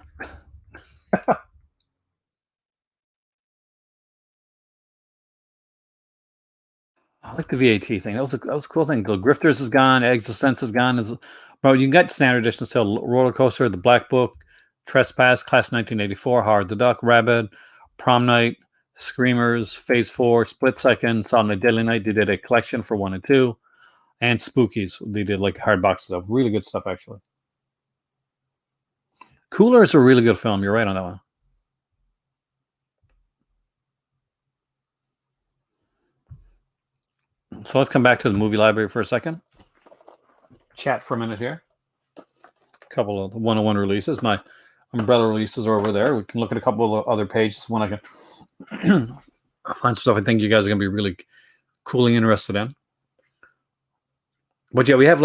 Speaker 1: I like the VAT thing. That was a cool thing. The Grifters is gone. Eggs of Sense is gone. Bro, you can get standard editions still. Roller Coaster, The Black Book, Trespass, Class 1984, Howard the Duck, Rabbit, Prom Night, Screamers, Phase 4, Split Second, Silent Night, Deadly Night. They did a collection for 1 and 2. And Spookies. They did like hard boxes of really good stuff, actually. Cooler is a really good film. You're right on that one. So let's come back to the movie library for a second. Chat for a minute here. A couple of the 101 releases. My umbrella releases are over there. We can look at a couple of other pages. One I can find some stuff I think you guys are going to be really coolly interested in. But yeah, we have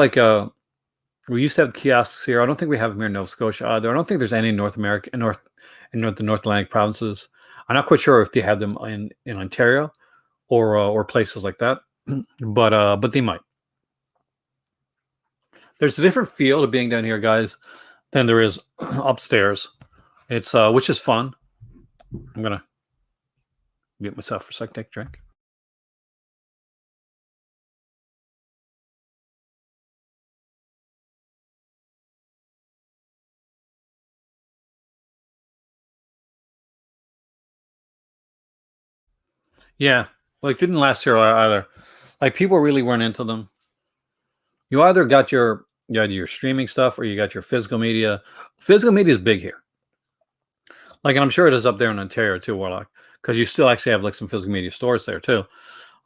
Speaker 1: we used to have kiosks here. I don't think we have them here in Nova Scotia either. I don't think there's any in North America, in the North Atlantic provinces. I'm not quite sure if they have them in Ontario or places like that, but they might. There's a different feel to being down here, guys, than there is upstairs. It's which is fun. I'm gonna mute myself for a sec. Take a drink. Yeah, like didn't last year either. Like people really weren't into them. You either got your streaming stuff or you got your physical media. Physical media is big here. Like, and I'm sure it is up there in Ontario too, Warlock, because you still actually have like some physical media stores there too.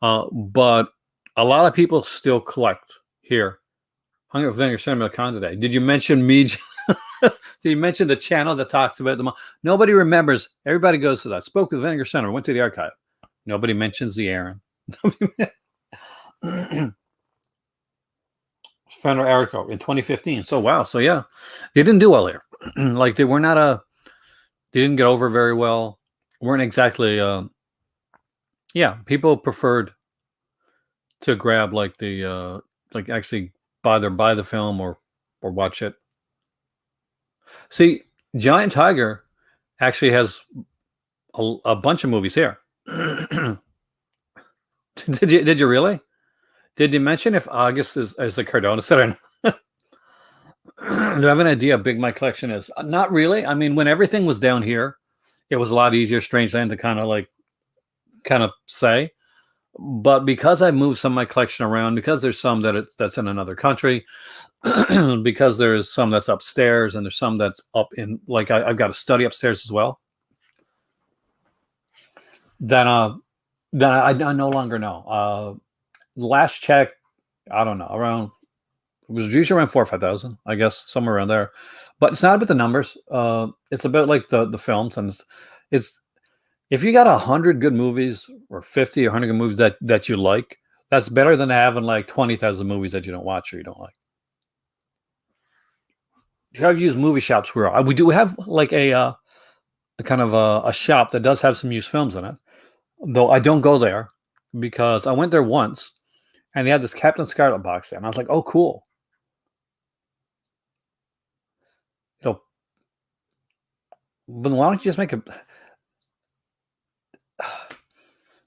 Speaker 1: But a lot of people still collect here. Hung out with Vinegar Cinema Con today. Did you mention me? Did you mention the channel that talks about them? Nobody remembers. Everybody goes to that. Spoke with Vinegar Center. Went to the archive. Nobody mentions the Aaron. Fender Erico in 2015. So wow. So yeah, they didn't do well here. Like they were not a. They didn't get over very well. Weren't exactly. Yeah, people preferred to grab like the like actually buy the film or watch it. See, Giant Tiger actually has a bunch of movies here. Did you really? Did you mention if August is a Cardona set? Do I have an idea how big my collection is? Not really. I mean, when everything was down here, it was a lot easier, Strangeland, to kind of say. But because I moved some of my collection around, because there's some that's in another country, because there's some that's upstairs, and there's some that's up in I've got a study upstairs as well. Then I no longer know. Last check, I don't know, around it was usually around 4 or 5 thousand, I guess, somewhere around there. But it's not about the numbers. It's about like the films, and it's if you got 100 good movies or 50 or 100 good movies that you like, that's better than having like 20,000 movies that you don't watch or you don't like. You have used movie shops where we do have like a kind of a shop that does have some used films in it, though I don't go there because I went there once and they had this Captain Scarlet box there, and I was like, oh, cool. You but why don't you just make a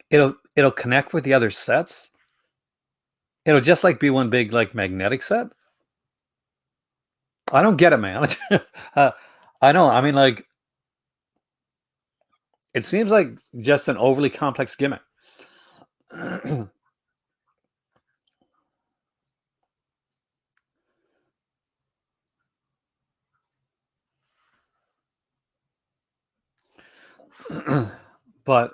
Speaker 1: it'll connect with the other sets. It'll just like be one big like magnetic set. I don't get it, man. uh, I know. I mean, like It seems like just an overly complex gimmick. But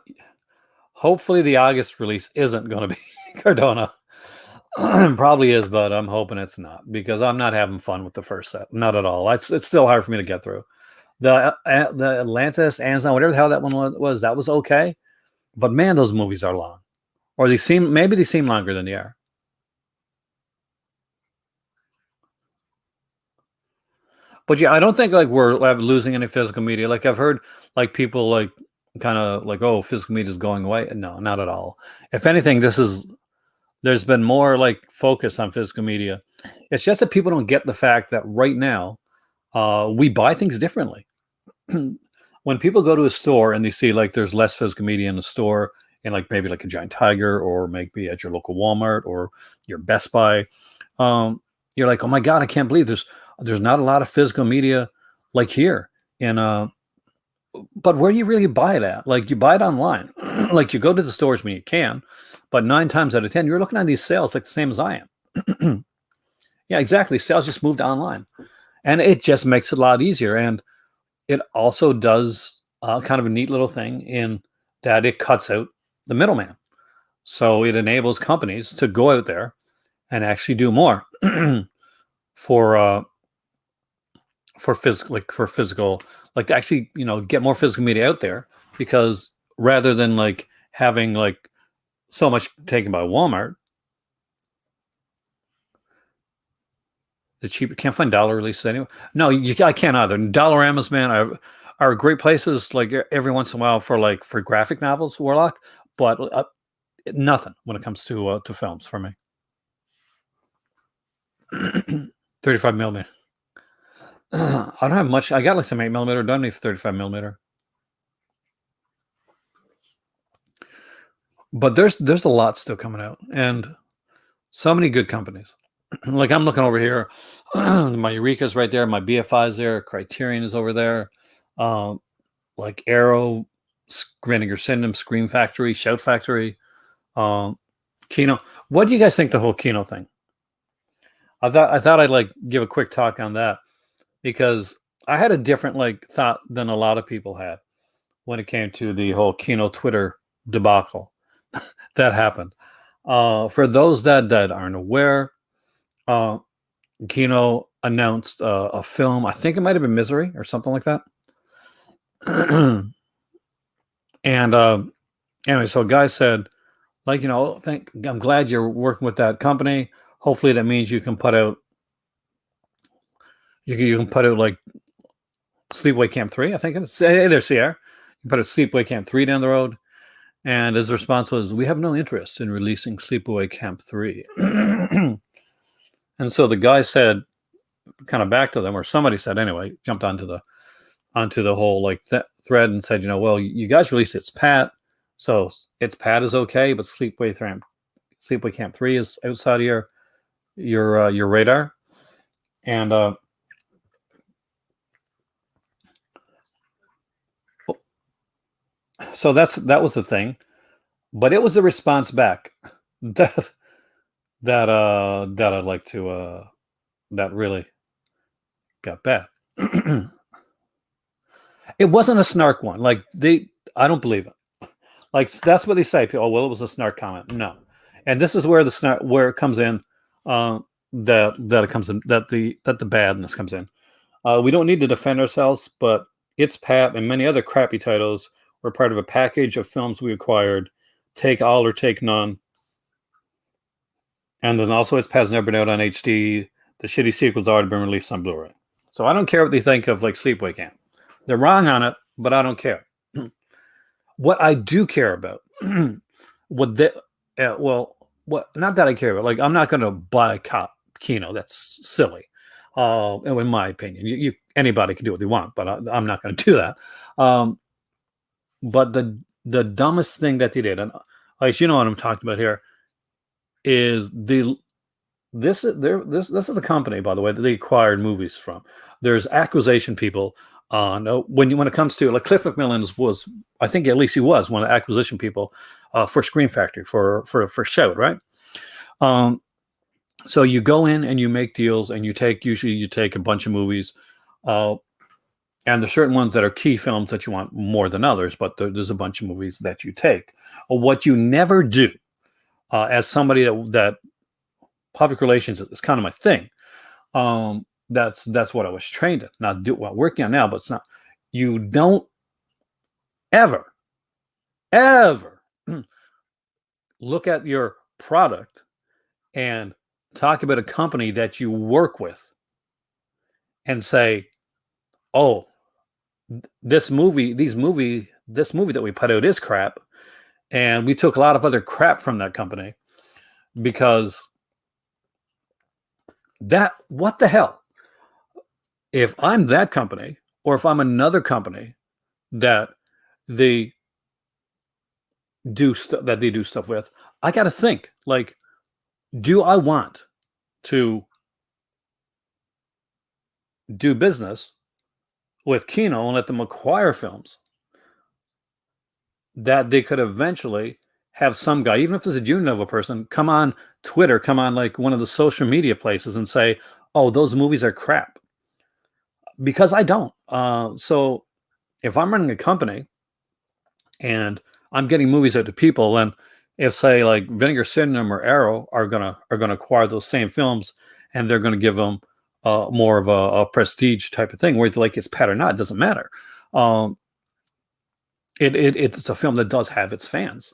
Speaker 1: hopefully the August release isn't going to be Cardona. Probably is, but I'm hoping it's not because I'm not having fun with the first set. Not at all. It's still hard for me to get through. The Atlantis, Amazon, whatever the hell that one was, that was okay. But man, those movies are long, or maybe they seem longer than they are. But yeah, I don't think like we're losing any physical media. Like I've heard like people like kind of like, oh, physical media is going away. No, not at all. If anything, there's been more like focus on physical media. It's just that people don't get the fact that right now we buy things differently. When people go to a store and they see like there's less physical media in the store, and like maybe like a Giant Tiger or maybe at your local Walmart or your Best Buy, you're like, oh my god, I can't believe there's not a lot of physical media like here. And but where do you really buy it at? Like you buy it online, like you go to the stores when you can, but 9 times out of 10, you're looking at these sales like the same as I am. Yeah, exactly. Sales just moved online, and it just makes it a lot easier. And it also does kind of a neat little thing in that it cuts out the middleman. So it enables companies to go out there and actually do more for physical, like to actually get more physical media out there, because rather than like having like so much taken by Walmart, the cheaper can't find dollar releases anyway. No, I can't either. Dollarama's, man, are great places like every once in a while for graphic novels, Warlock, but nothing when it comes to films for me. 35 millimeter. I don't have much. I got like some 8 millimeter. Don't need 35 millimeter. But there's a lot still coming out, and so many good companies. Like I'm looking over here, my Eureka's right there, my BFI's there, Criterion is over there, like Arrow, Graninger Syndrome, Scream Factory, Shout Factory, Kino. What do you guys think the whole Kino thing? I thought I'd like give a quick talk on that, because I had a different like thought than a lot of people had when it came to the whole Kino Twitter debacle that happened. For those that aren't aware, Kino announced a film. I think it might have been Misery or something like that. And anyway, so a guy said, like, I'm glad you're working with that company. Hopefully, that means you can put out. You can put out like Sleepaway Camp 3. I think it's hey there, Sierra. You put out Sleepaway Camp 3 down the road. And his response was, "We have no interest in releasing Sleepaway Camp 3." And so the guy said, kind of back to them, or somebody said anyway, jumped onto the whole like thread and said, well, you guys released It's Pat, so It's Pat is okay, but Sleepaway Camp 3 is outside of your radar. And so that was the thing, but it was a response back that I'd like to that really got bad. It wasn't a snark one. Like I don't believe it. Like that's what they say. Oh well, it was a snark comment. No, and this is where where it comes in. That it comes in that the badness comes in. We don't need to defend ourselves, but It's Pat and many other crappy titles were part of a package of films we acquired. Take all or take none. And then also It's Pat's never been out on HD. The shitty sequel's already been released on Blu-ray. So I don't care what they think of like Sleepaway Camp. They're wrong on it, but I don't care. What I do care about, what not that I care about. Like I'm not going to buy Kino. That's silly. In my opinion, anybody can do what they want, but I'm not going to do that. But the dumbest thing that they did, and as you know what I'm talking about here, is this is a company, by the way, that they acquired movies from. There's acquisition people No, when it comes to like Cliff McMillan was, I think at least he was one of the acquisition people for Screen Factory for Shout, right? Um, so you go in and you make deals, and usually you take a bunch of movies, uh, and there's certain ones that are key films that you want more than others, but there's a bunch of movies that you take. What you never do, as somebody that public relations is kind of my thing. That's what I was trained in. Not do what I'm working on now, but it's not. You don't ever, ever look at your product and talk about a company that you work with and say, "Oh, this movie that we put out is crap, and we took a lot of other crap from that company because that what the hell? If I'm that company, or if I'm another company that they they do stuff with, I got to think like, do I want to do business with Kino and let them acquire films that they could eventually have some guy, even if it's a junior level person, come on Twitter, come on like one of the social media places and say, "Oh, those movies are crap," because I don't. So if I'm running a company and I'm getting movies out to people, and if say like Vinegar Syndrome or Arrow are gonna acquire those same films, and they're gonna give them more of a prestige type of thing, whether like it's pat or not, it doesn't matter. Um, it's a film that does have its fans,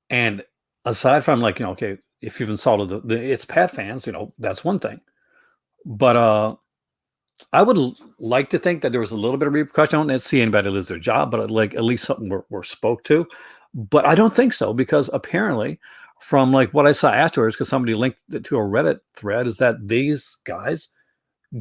Speaker 1: and aside from like okay, if you've insulted the it's pat fans, that's one thing, but I would like to think that there was a little bit of repercussion. I don't see anybody lose their job, but like at least something were spoke to. But I don't think so, because apparently, from like what I saw afterwards, because somebody linked it to a Reddit thread, is that these guys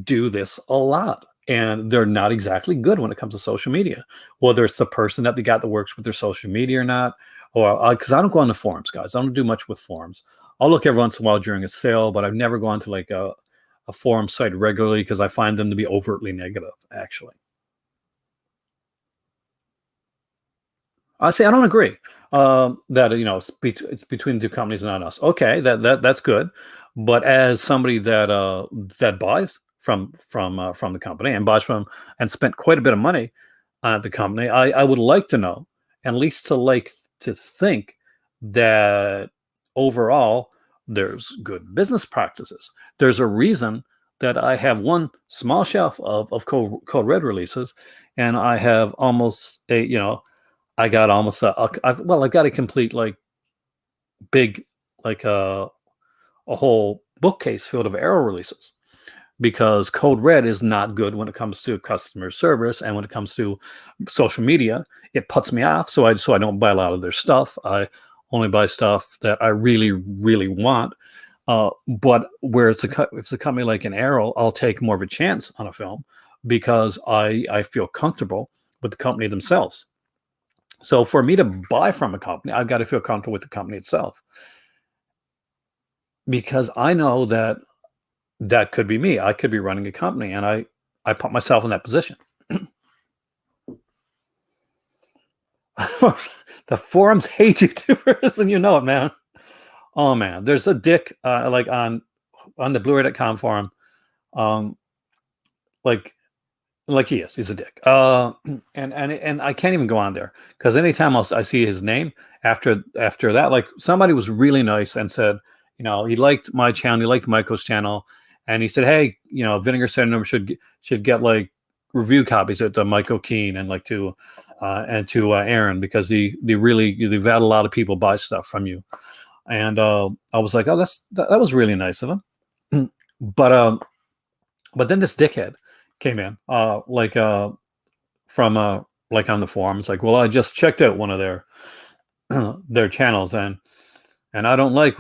Speaker 1: do this a lot, and they're not exactly good when it comes to social media. Whether it's the person that they got that works with their social media or not, or because I don't go on the forums, guys. I don't do much with forums. I'll look every once in a while during a sale, but I've never gone to like a forum site regularly because I find them to be overtly negative, actually. I say I don't agree that it's between the two companies and not us. Okay, that's good, but as somebody that buys from the company and buys from and spent quite a bit of money at the company, I would like to know, at least to think that overall there's good business practices. There's a reason that I have one small shelf of Code Red releases, and I have almost I got almost I got a complete like big like a whole bookcase filled of Arrow releases, because Code Red is not good when it comes to customer service, and when it comes to social media, it puts me off. So I don't buy a lot of their stuff. I only buy stuff that I really really want. But where if it's a company like an Arrow, I'll take more of a chance on a film because I feel comfortable with the company themselves. So for me to buy from a company, I've got to feel comfortable with the company itself, because I know that that could be me. I could be running a company, and I put myself in that position. The forums hate YouTubers, and you know it, man. Oh man, there's a dick like on the Blu-ray.com forum, um, like he is. He's a dick. And I can't even go on there because anytime I see his name after that, like somebody was really nice and said, he liked my channel, he liked Michael's channel, and he said, hey, Vinegar Syndrome should get like review copies to Michael Keane and like to Aaron, because they've had a lot of people buy stuff from you. And I was like, oh, that was really nice of him. But then this dickhead came in, from like on the forums, like, well, I just checked out one of their their channels, and I don't like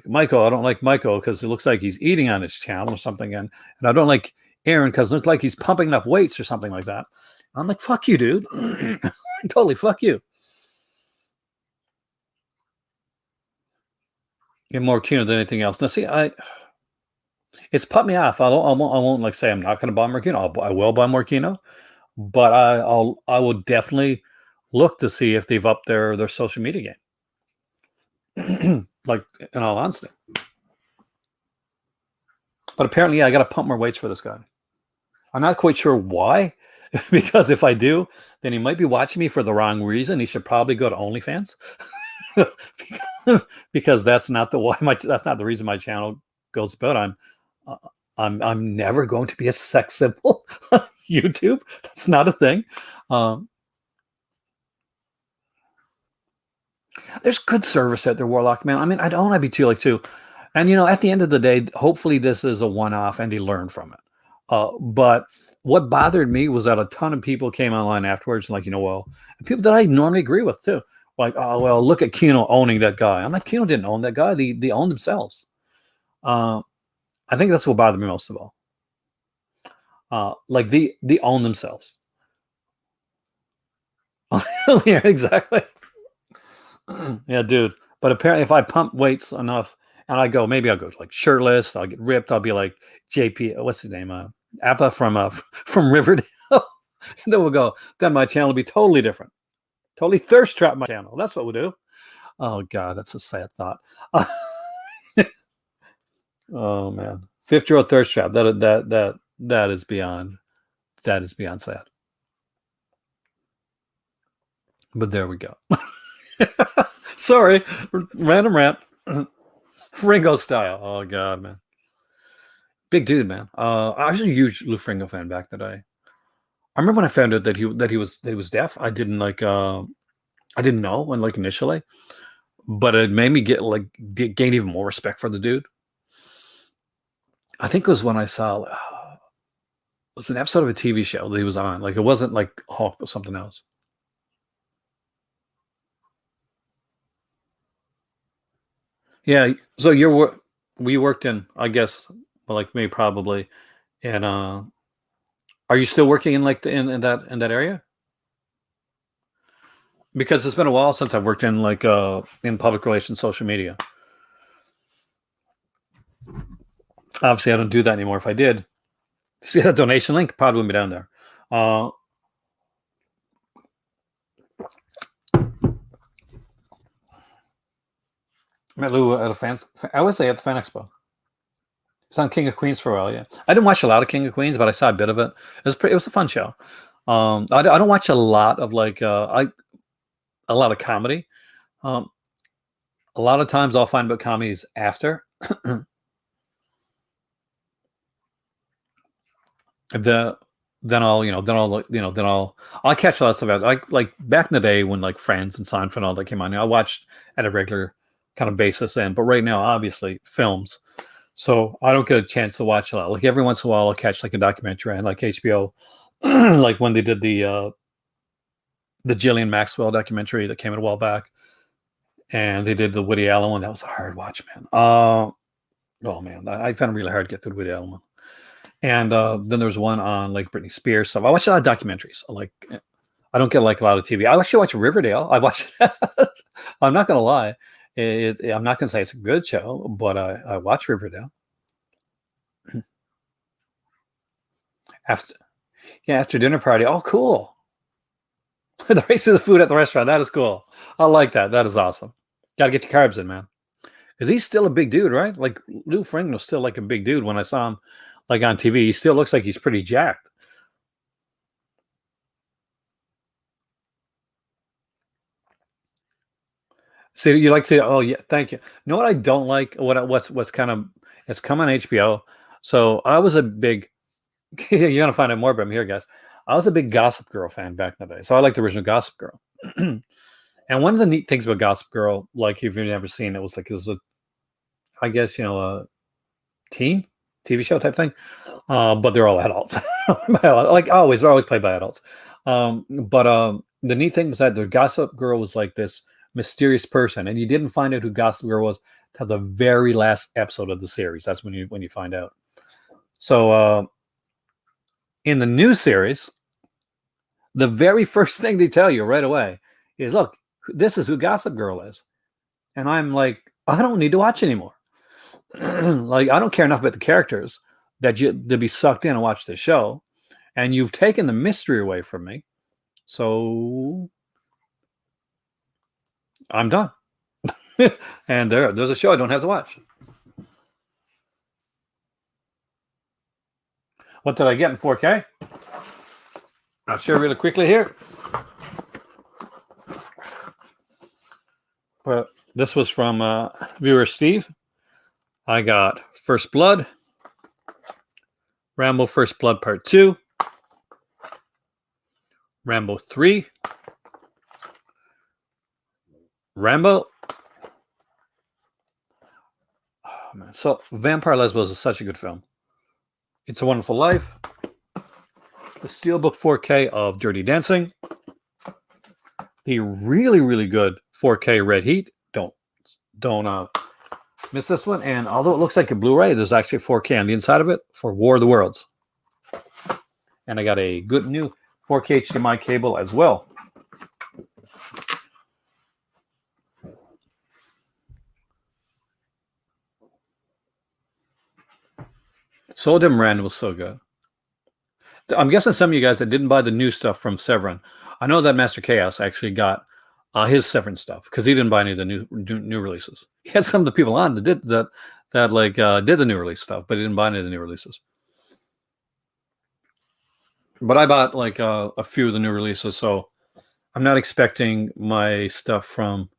Speaker 1: Michael. I don't like Michael because it looks like he's eating on his channel or something, and I don't like Aaron because it looks like he's pumping enough weights or something like that. I'm like, fuck you, dude. Totally, fuck you. You're more keen than anything else. Now, see, it's put me off. I won't like say I'm not going to buy Morgino. I will buy Morgino, but I will definitely look to see if they've upped their social media game. Like in all honesty, but apparently I got to pump more weights for this guy. I'm not quite sure why, because if I do, then he might be watching me for the wrong reason. He should probably go to OnlyFans, because that's not that's not the reason my channel goes about. Uh, I'm never going to be a sex symbol on YouTube. That's not a thing. Um, there's good service out there, Warlock man. I mean, I don't want to be too. And at the end of the day, hopefully this is a one-off and they learn from it. But what bothered me was that a ton of people came online afterwards, like, well, and people that I normally agree with too. Like, oh, well, look at Kino owning that guy. I'm like, Kino didn't own that guy. They own themselves. I think that's what bothered me most of all. Like they own themselves. Yeah, exactly. Yeah, dude. But apparently, if I pump weights enough, and maybe I'll go like shirtless, I'll get ripped. I'll be like JP. What's his name? Appa from from Riverdale. Then we'll go. Then my channel will be totally different. Totally thirst trap my channel. That's what we'll do. Oh God, that's a sad thought. Oh man, 5-year-old thirst trap. That is beyond. That is beyond sad. But there we go. Sorry, random rant. Ringo style. Oh God, man, big dude, man. I was a huge Lou Ferrigno fan back in the day. I remember when I found out that he was deaf. I didn't I didn't know when initially, but it made me gain even more respect for the dude. I think it was when I saw it was an episode of a TV show that he was on. Like it wasn't like Hawk or something else. Yeah. So we worked in, I guess, like me probably, and are you still working in in that area? Because it's been a while since I've worked in in public relations, social media. Obviously, I don't do that anymore. If I did, see that donation link, probably wouldn't be down there. Met Lou at I would say at the Fan Expo. It's on King of Queens for a while. Yeah, I didn't watch a lot of King of Queens, but I saw a bit of it. It was a fun show. I don't watch a lot of a lot of comedy. Um, a lot of times I'll find about comedies after. I'll catch a lot of stuff out. Like back in the day when Friends and Seinfeld and all that came on. I watched at a regular kind of basis then, but right now obviously films. So I don't get a chance to watch a lot. Like every once in a while I'll catch a documentary on HBO, like when they did the Ghislaine Maxwell documentary that came out a while back, and they did the Woody Allen one. That was a hard watch, man. Oh man, I found it really hard to get through the Woody Allen one. And then there's one on Britney Spears stuff. I watch a lot of documentaries. I don't get a lot of TV. I actually watch Riverdale. I watch that. I'm not gonna lie. I'm not gonna say it's a good show, but I watch Riverdale. After dinner party. Oh, cool. The race of the food at the restaurant. That is cool. I like that. That is awesome. Got to get your carbs in, man. Because he's still a big dude, right? Like Lou Ferrigno's still a big dude. When I saw him on TV, he still looks like he's pretty jacked. So you like to say, oh yeah, thank you. You know what I don't like? What's kind of, it's come on HBO. So I was a big, you're gonna find out more about me here, guys. I was a big Gossip Girl fan back in the day. So I like the original Gossip Girl. And one of the neat things about Gossip Girl, if you've never seen it, was it was I guess, a teen TV show type thing. But they're all adults. Like always, they're always played by adults. But the neat thing was that the Gossip Girl was like this mysterious person, and you didn't find out who Gossip Girl was till the very last episode of the series. That's when you find out. So in the new series, the very first thing they tell you right away is, look, this is who Gossip Girl is. And I'm like, I don't need to watch anymore. like I don't care enough about the characters that you to be sucked in and watch the show, and you've taken the mystery away from me. So I'm done. And there's a show I don't have to watch. What did I get in 4K? I'll share really quickly here. But this was from viewer Steve. I got First Blood, Rambo First Blood Part 2, Rambo 3, Rambo. Oh, man. So Vampire Lesbos is such a good film. It's a Wonderful Life, the Steelbook 4K of Dirty Dancing, the really, really good 4K Red Heat. Don't miss this one. And although it looks like a Blu-ray, there's actually 4K on the inside of it for War of the Worlds. And I got a good new 4K HDMI cable as well. Soul of Miranda was so good. I'm guessing some of you guys that didn't buy the new stuff from Severin. I know that Master Chaos actually got his Severin stuff because he didn't buy any of the new releases. He had some of the people on that did did the new release stuff, but he didn't buy any of the new releases. But I bought like a few of the new releases, so I'm not expecting my stuff from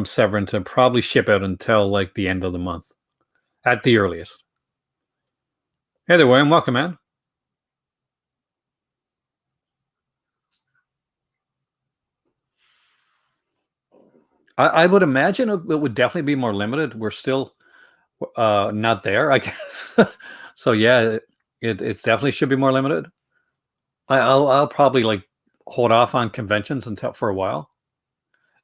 Speaker 1: Severin to probably ship out until like the end of the month, at the earliest. Hey there, William. Welcome, man. I would imagine it would definitely be more limited. We're still not there, I guess. So yeah, it's definitely should be more limited. I'll probably like hold off on conventions until for a while.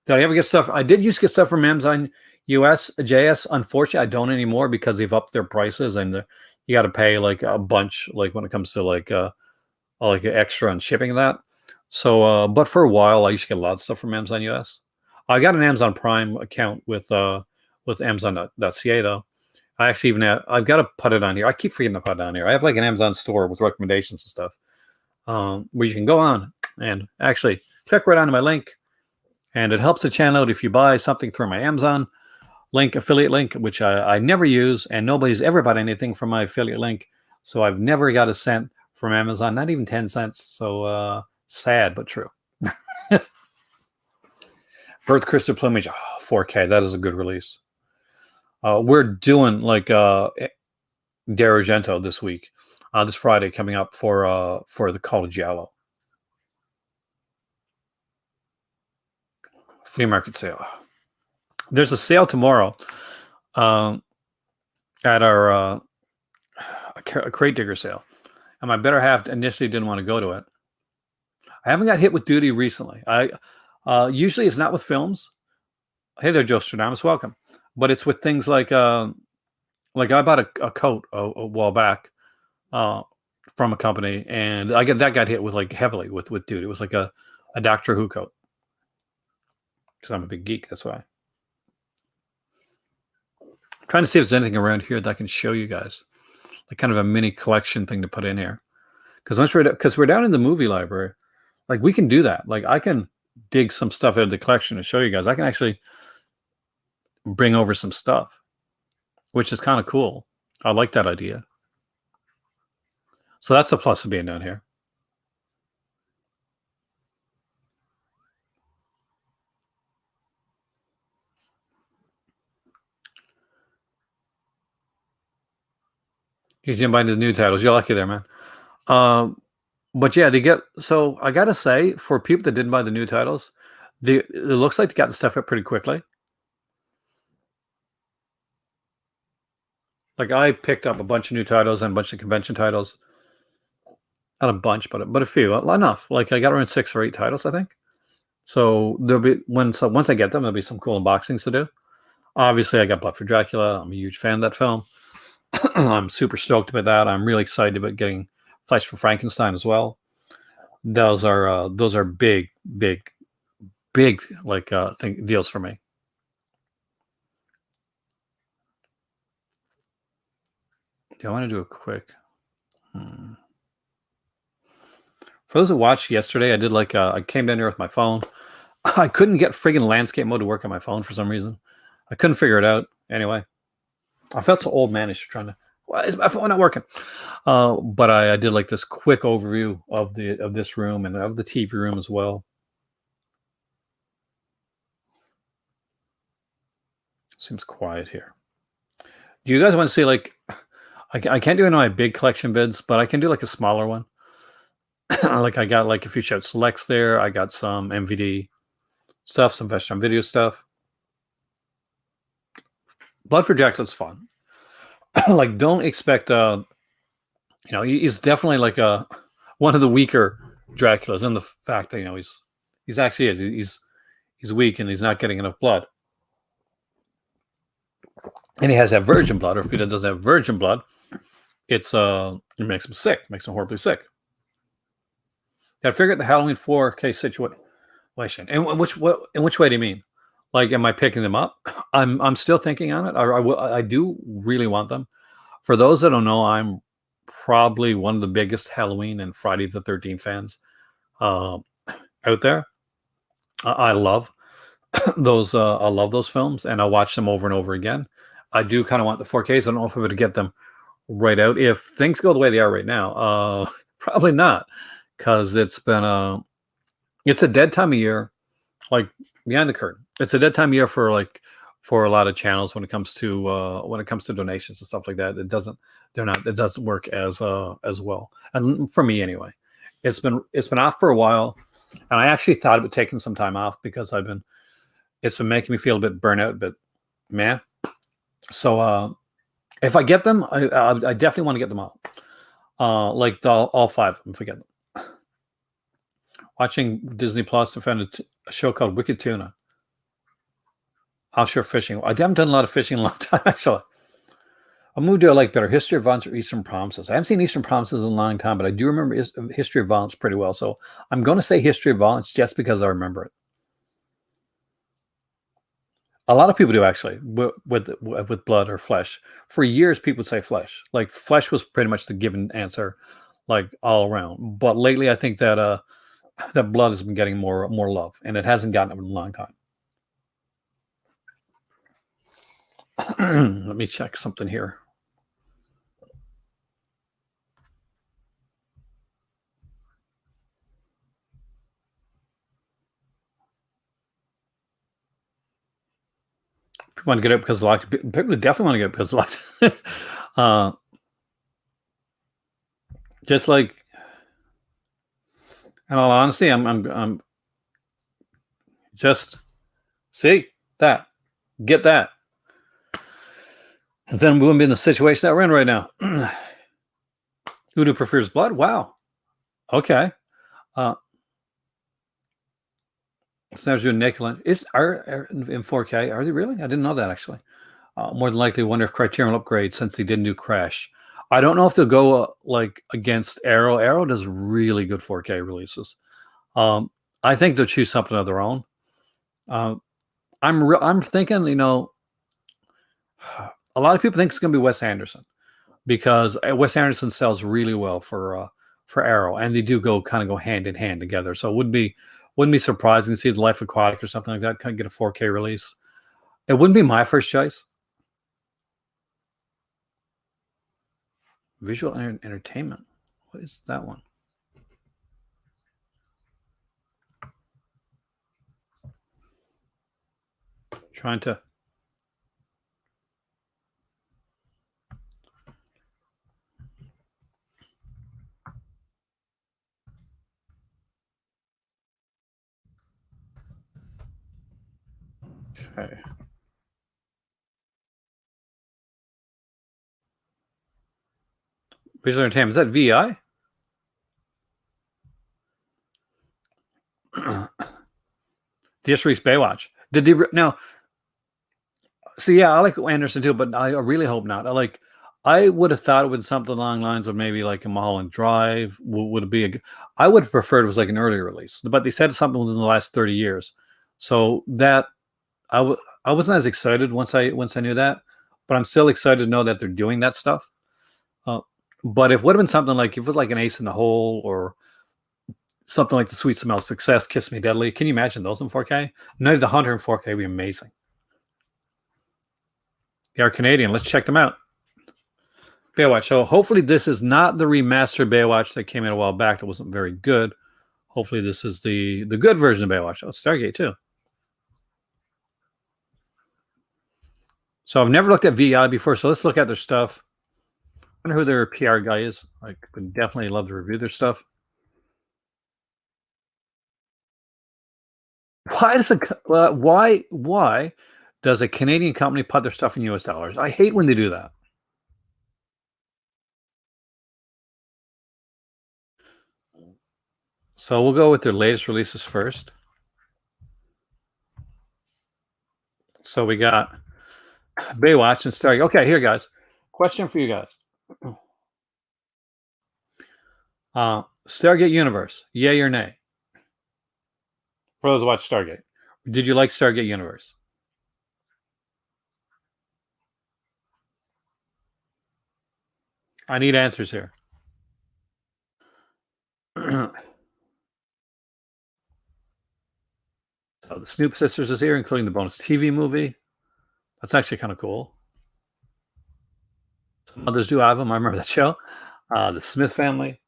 Speaker 1: Did I ever get stuff? I did used to get stuff from Amazon US JS. Unfortunately, I don't anymore because they've upped their prices and you got to pay like a bunch, like when it comes to like extra and shipping and that. So, but for a while, I used to get a lot of stuff from Amazon US. I got an Amazon Prime account with Amazon.ca though. I actually even I've got to put it on here. I keep forgetting to put it on here. I have like an Amazon store with recommendations and stuff where you can go on and actually click right onto my link, and it helps the channel out if you buy something through my Amazon link, affiliate link, which I never use, and nobody's ever bought anything from my affiliate link, so I've never got a cent from Amazon, not even 10 cents. So sad but true. Birth Crystal Plumage, 4K. That is a good release. We're doing like D'Argento this week, this Friday coming up for the Call of Giallo flea market sale. There's a sale tomorrow at our a crate digger sale, and my better half initially didn't want to go to it. I haven't got hit with duty recently. Usually it's not with films. Hey there, Joe Stradamus, welcome. But it's with things like I bought a coat a while back from a company, and that got hit with like heavily with duty. It was like a Doctor Who coat because I'm a big geek. That's why. I'm trying to see if there's anything around here that I can show you guys, like kind of a mini collection thing to put in here. Because we're down in the movie library, like we can do that. Like I can dig some stuff out of the collection to show you guys. I can actually bring over some stuff, which is kind of cool. I like that idea. So that's a plus of being down here. He's invited to the new titles. You're lucky there, man. But yeah, so I gotta say, for people that didn't buy the new titles, it looks like they got the stuff up pretty quickly. Like I picked up a bunch of new titles and a bunch of convention titles. Not a bunch, but a few, enough. Like I got around 6 or 8 titles, I think. So there'll be once I get them, there'll be some cool unboxings to do. Obviously, I got Blood for Dracula. I'm a huge fan of that film. I'm super stoked about that. I'm really excited about getting Flesh for Frankenstein as well. Those are big like deals for me. I want to do a quick? For those who watched yesterday, I did like I came down here with my phone. I couldn't get friggin' landscape mode to work on my phone for some reason. I couldn't figure it out. Anyway, I felt so old manish trying to. Why is my phone not working? But I did like this quick overview of this room and of the TV room as well. Seems quiet here. Do you guys want to see like? I can't do any of my big collection bids, but I can do like a smaller one. Like I got like a few Shout Selects there. I got some MVD stuff, some Vestron Video stuff. Blood for Jackson's fun. Like, don't expect he's definitely like one of the weaker Draculas, and the fact that he's actually he's weak and he's not getting enough blood, and he has that virgin blood, or if he doesn't have virgin blood, it makes him sick, makes him horribly sick. Gotta figure out the Halloween 4K situation. And in which way do you mean? Like, am I picking them up? I'm still thinking on it. I do really want them. For those that don't know, I'm probably one of the biggest Halloween and Friday the 13th fans out there. I love those. I love those films, and I watch them over and over again. I do kind of want the 4Ks. I don't know if I'm going to get them right out. If things go the way they are right now, probably not, because it's a dead time of year. Like, behind the curtain, it's a dead time of year for a lot of channels when it comes to donations and stuff like that. It doesn't work as well, and for me anyway. It's been off for a while, and I actually thought about taking some time off because it's been making me feel a bit burnout, but man. So if I get them, I definitely want to get them all, like all 5 of them. Forget them. Watching Disney Plus, I found a show called Wicked Tuna. Offshore fishing. I haven't done a lot of fishing in a long time, actually. I'm moved to I like better History of Violence or Eastern Promises. I haven't seen Eastern Promises in a long time, but I do remember History of Violence pretty well. So I'm going to say History of Violence just because I remember it. A lot of people do, actually, with blood or flesh. For years, people would say flesh. Like, flesh was pretty much the given answer, like, all around. But lately, I think that that blood has been getting more love, and it hasn't gotten it in a long time. Let me check something here. People want to get up because of people definitely want to get up because of just like, in all honesty, I'm just see that, get that, and then we wouldn't be in the situation that we're in right now. Udo prefers blood. Wow. Okay. Snaps doing Nicola. Are in 4K? Are they really? I didn't know that, actually. More than likely, wonder if Criterion will upgrade since they didn't do Crash. I don't know if they'll go like against Arrow. Arrow does really good 4K releases. I think they'll choose something of their own. I'm thinking, a lot of people think it's going to be Wes Anderson because Wes Anderson sells really well for Arrow, and they do go hand in hand together. So it wouldn't be surprising to see The Life Aquatic or something like that kind of get a 4K release. It wouldn't be my first choice. Visual Entertainment. What is that one? Trying to. Okay. Visual Entertainment. Is that VI? This week's Baywatch. Did they now? See, yeah, I like Anderson too, but I really hope not. I would have thought it was something along the lines of maybe like a Mulholland Drive. Would it be I would have preferred it was like an earlier release, but they said something within the last 30 years. So that I wasn't as excited once I knew that, but I'm still excited to know that they're doing that stuff. Uh, but if it would have been something like if it was like an Ace in the Hole or something like The Sweet Smell of Success, Kiss Me Deadly, can you imagine those in 4K? Night of the Hunter in 4K would be amazing. They are Canadian. Let's check them out. Baywatch. So hopefully this is not the remastered Baywatch that came out a while back that wasn't very good. Hopefully this is the good version of Baywatch. Oh, Stargate too. So I've never looked at VI before, so let's look at their stuff. I wonder who their PR guy is. I would definitely love to review their stuff. Why does a Canadian company put their stuff in US dollars? I hate when they do that. So we'll go with their latest releases first. So we got Baywatch and Stargate. Okay, here, guys. Question for you guys. Stargate Universe, yay or nay? For those who watch Stargate. Did you like Stargate Universe? I need answers here. So the Snoop Sisters is here, including the bonus TV movie. That's actually kind of cool. Some others do have them. I remember that show. The Smith Family.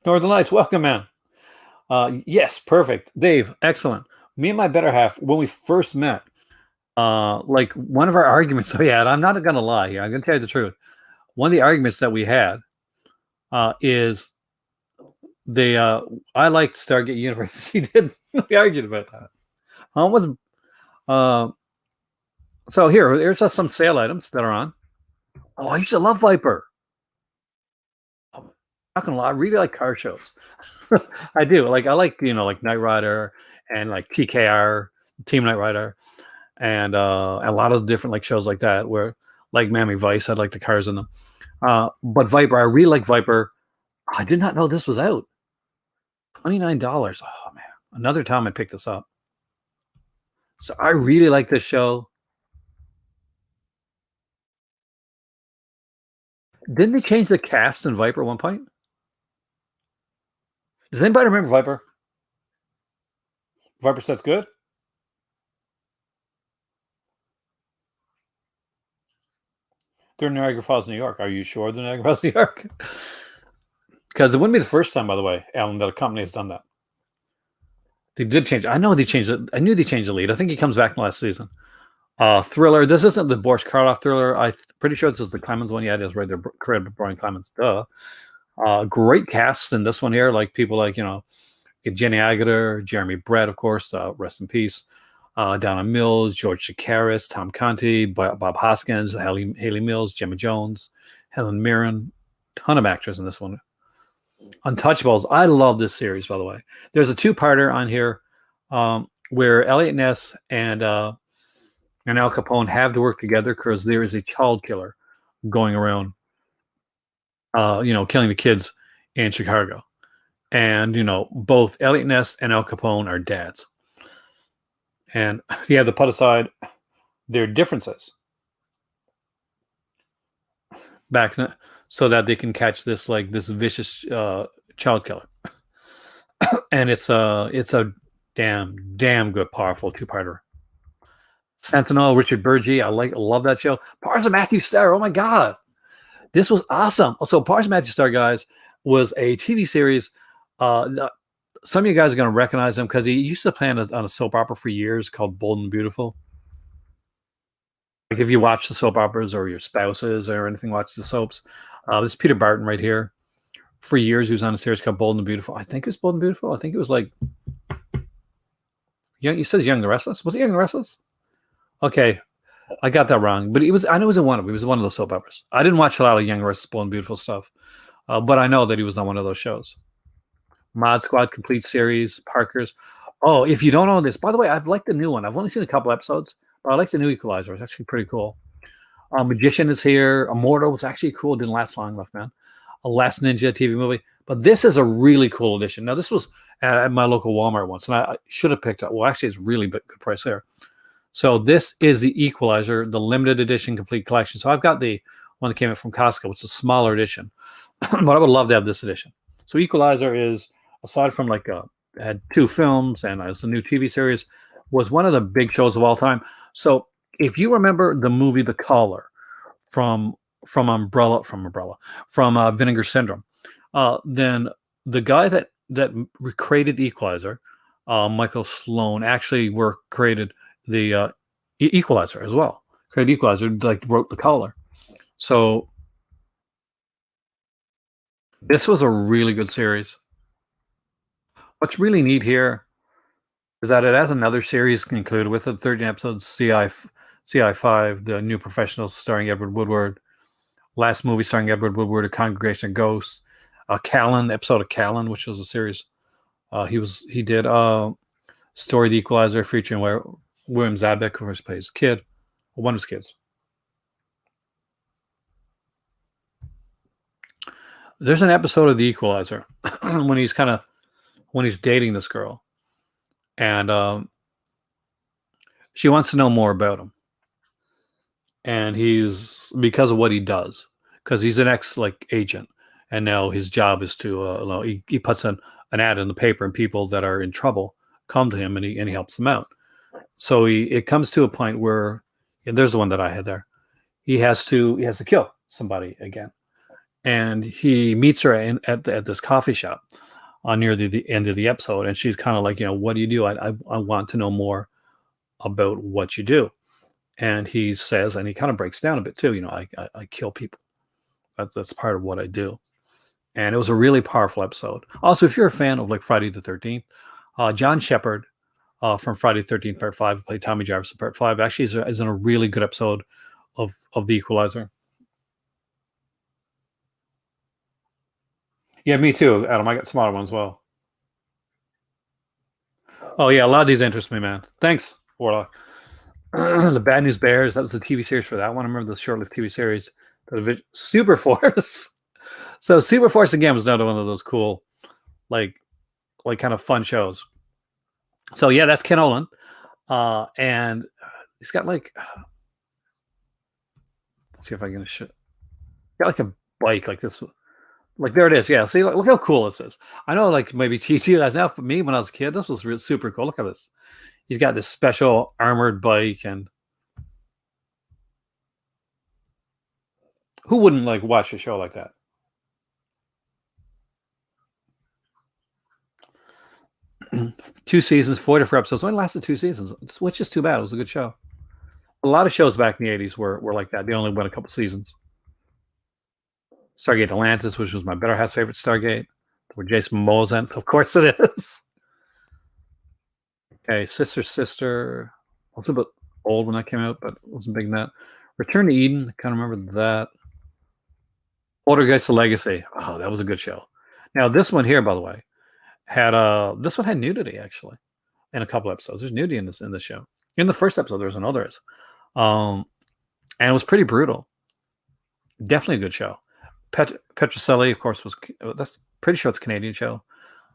Speaker 1: Northern Lights, welcome, man. Yes, perfect. Dave, excellent. Me and my better half, when we first met, like one of our arguments we had, I'm not going to lie here. I'm going to tell you the truth. One of the arguments that we had is I liked Stargate Universe. He didn't. We argued about that. So here's some sale items that are on. Oh, I used to love Viper. I'm not gonna lie, I really like car shows. I do. Like I like like Knight Rider and like TKR, Team Knight Rider, and a lot of different like shows like that where like Miami Vice had like the cars in them. But Viper, I really like Viper. I did not know this was out. $29. Oh man, another time I picked this up. So I really like this show. Didn't they change the cast in Viper at one point? Does anybody remember Viper? Viper says good. They're in Niagara Falls, New York. Are you sure they're Niagara Falls, New York? Because it wouldn't be the first time, by the way, Alan, that a company has done that. They did change. I know they changed it. I knew they changed the lead. I think he comes back in the last season. Thriller. This isn't the Boris Karloff thriller. I'm pretty sure this is the Clemens one. Yeah, it is right there. Created by Brian Clemens. Duh. Great cast in this one here. Like people like, Jenny Agutter, Jeremy Brett, of course. Rest in peace. Donna Mills, George Chakiris, Tom Conti, Bob Hoskins, Haley Mills, Gemma Jones, Helen Mirren. Ton of actors in this one. Untouchables. I love this series, by the way. There's a two-parter on here where Elliot Ness and Al Capone have to work together because there is a child killer going around, killing the kids in Chicago. And, both Elliot Ness and Al Capone are dads. And you have to put aside their differences back so that they can catch this vicious child killer. And it's a damn good, powerful two-parter. Sentinel, Richard Burgi, I love that show. Parks of Matthew Star, oh my god, this was awesome. So Parks of Matthew Star, guys, was a TV series. Some of you guys are going to recognize him because he used to play on a soap opera for years called Bold and Beautiful. Like if you watch the soap operas or your spouses or anything, watch the soaps. This is Peter Barton right here. For years, he was on a series called Bold and Beautiful. I think it was Bold and Beautiful. I think it was like Young. He says Young and the Restless. Was it Young and the Restless? Okay, I got that wrong. But I know it was in one of them. It was one of those soap operas. I didn't watch a lot of Young and Restless, Bold and Beautiful stuff, but I know that he was on one of those shows. Mod Squad Complete Series, Parker's. Oh, if you don't know this, by the way, I've liked the new one. I've only seen a couple episodes, but I like the new Equalizer. It's actually pretty cool. Magician is here. Immortal was actually cool. Didn't last long enough, man. A Last Ninja TV movie. But this is a really cool edition. Now, this was at my local Walmart once, and I should have picked up. Well, actually, it's really good price there. So this is the Equalizer, the limited edition complete collection. So I've got the one that came out from Costco, which is a smaller edition, but I would love to have this edition. So Equalizer is, aside from like had 2 films and it's a new TV series, was one of the big shows of all time. So if you remember the movie The Caller from Vinegar Syndrome, then the guy that created the Equalizer, Michael Sloan, actually created the Equalizer as well. Created Equalizer, like wrote The Caller. So this was a really good series. What's really neat here is that it has another series concluded with it, 13 episodes, CI5, The New Professionals, starring Edward Woodward. Last movie starring Edward Woodward, A Congregation of Ghosts. Callan, episode of Callan, which was a series. He did Story the Equalizer, featuring William Zabek, who plays his kid, one of his kids. There's an episode of The Equalizer when he's dating this girl, and she wants to know more about him, and he's, because of what he does, because he's an ex agent, and now his job is to he puts an ad in the paper, and people that are in trouble come to him, and he helps them out. So it comes to a point where, and there's the one that I had there. He has to kill somebody again, and he meets her at this coffee shop near the end of the episode, and she's kind of like, what do you do? I want to know more about what you do. And he says, and he kind of breaks down a bit too. I kill people. That's part of what I do. And it was a really powerful episode. Also, if you're a fan of Friday the 13th, John Shepard from Friday the 13th Part 5, who played Tommy Jarvis in Part 5, actually is in a really good episode of The Equalizer. Yeah, me too, Adam. I got some other ones as well. Oh yeah, a lot of these interest me, man. Thanks, Warlock. The Bad News Bears, that was the TV series for that one. I remember the short-lived TV series. Super Force. So Super Force again was another one of those cool, like kind of fun shows. So yeah, that's Ken Olin, and he's got let's see if I can show. Got a bike like this. There it is. Yeah. See, look how cool this is. I know, maybe cheesy as now, for me when I was a kid, this was really super cool. Look at this. He's got this special armored bike, and who wouldn't watch a show like that? Two seasons, 4 different episodes. Only lasted 2 seasons, which is too bad. It was a good show. A lot of shows back in the 80s were like that. They only went a couple seasons. Stargate Atlantis, which was my better half's favorite Stargate, where Jason Momoa's in. So of course it is. Okay, Sister. I was a bit old when that came out, but wasn't big in that. Return to Eden, kind of remember that. Poltergeist: The Legacy. Oh, that was a good show. Now this one here, by the way, had nudity actually in a couple episodes. There's nudity in this show. In the first episode, there's another, and it was pretty brutal. Definitely a good show. Petrocelli, of course, that's pretty sure it's a Canadian show.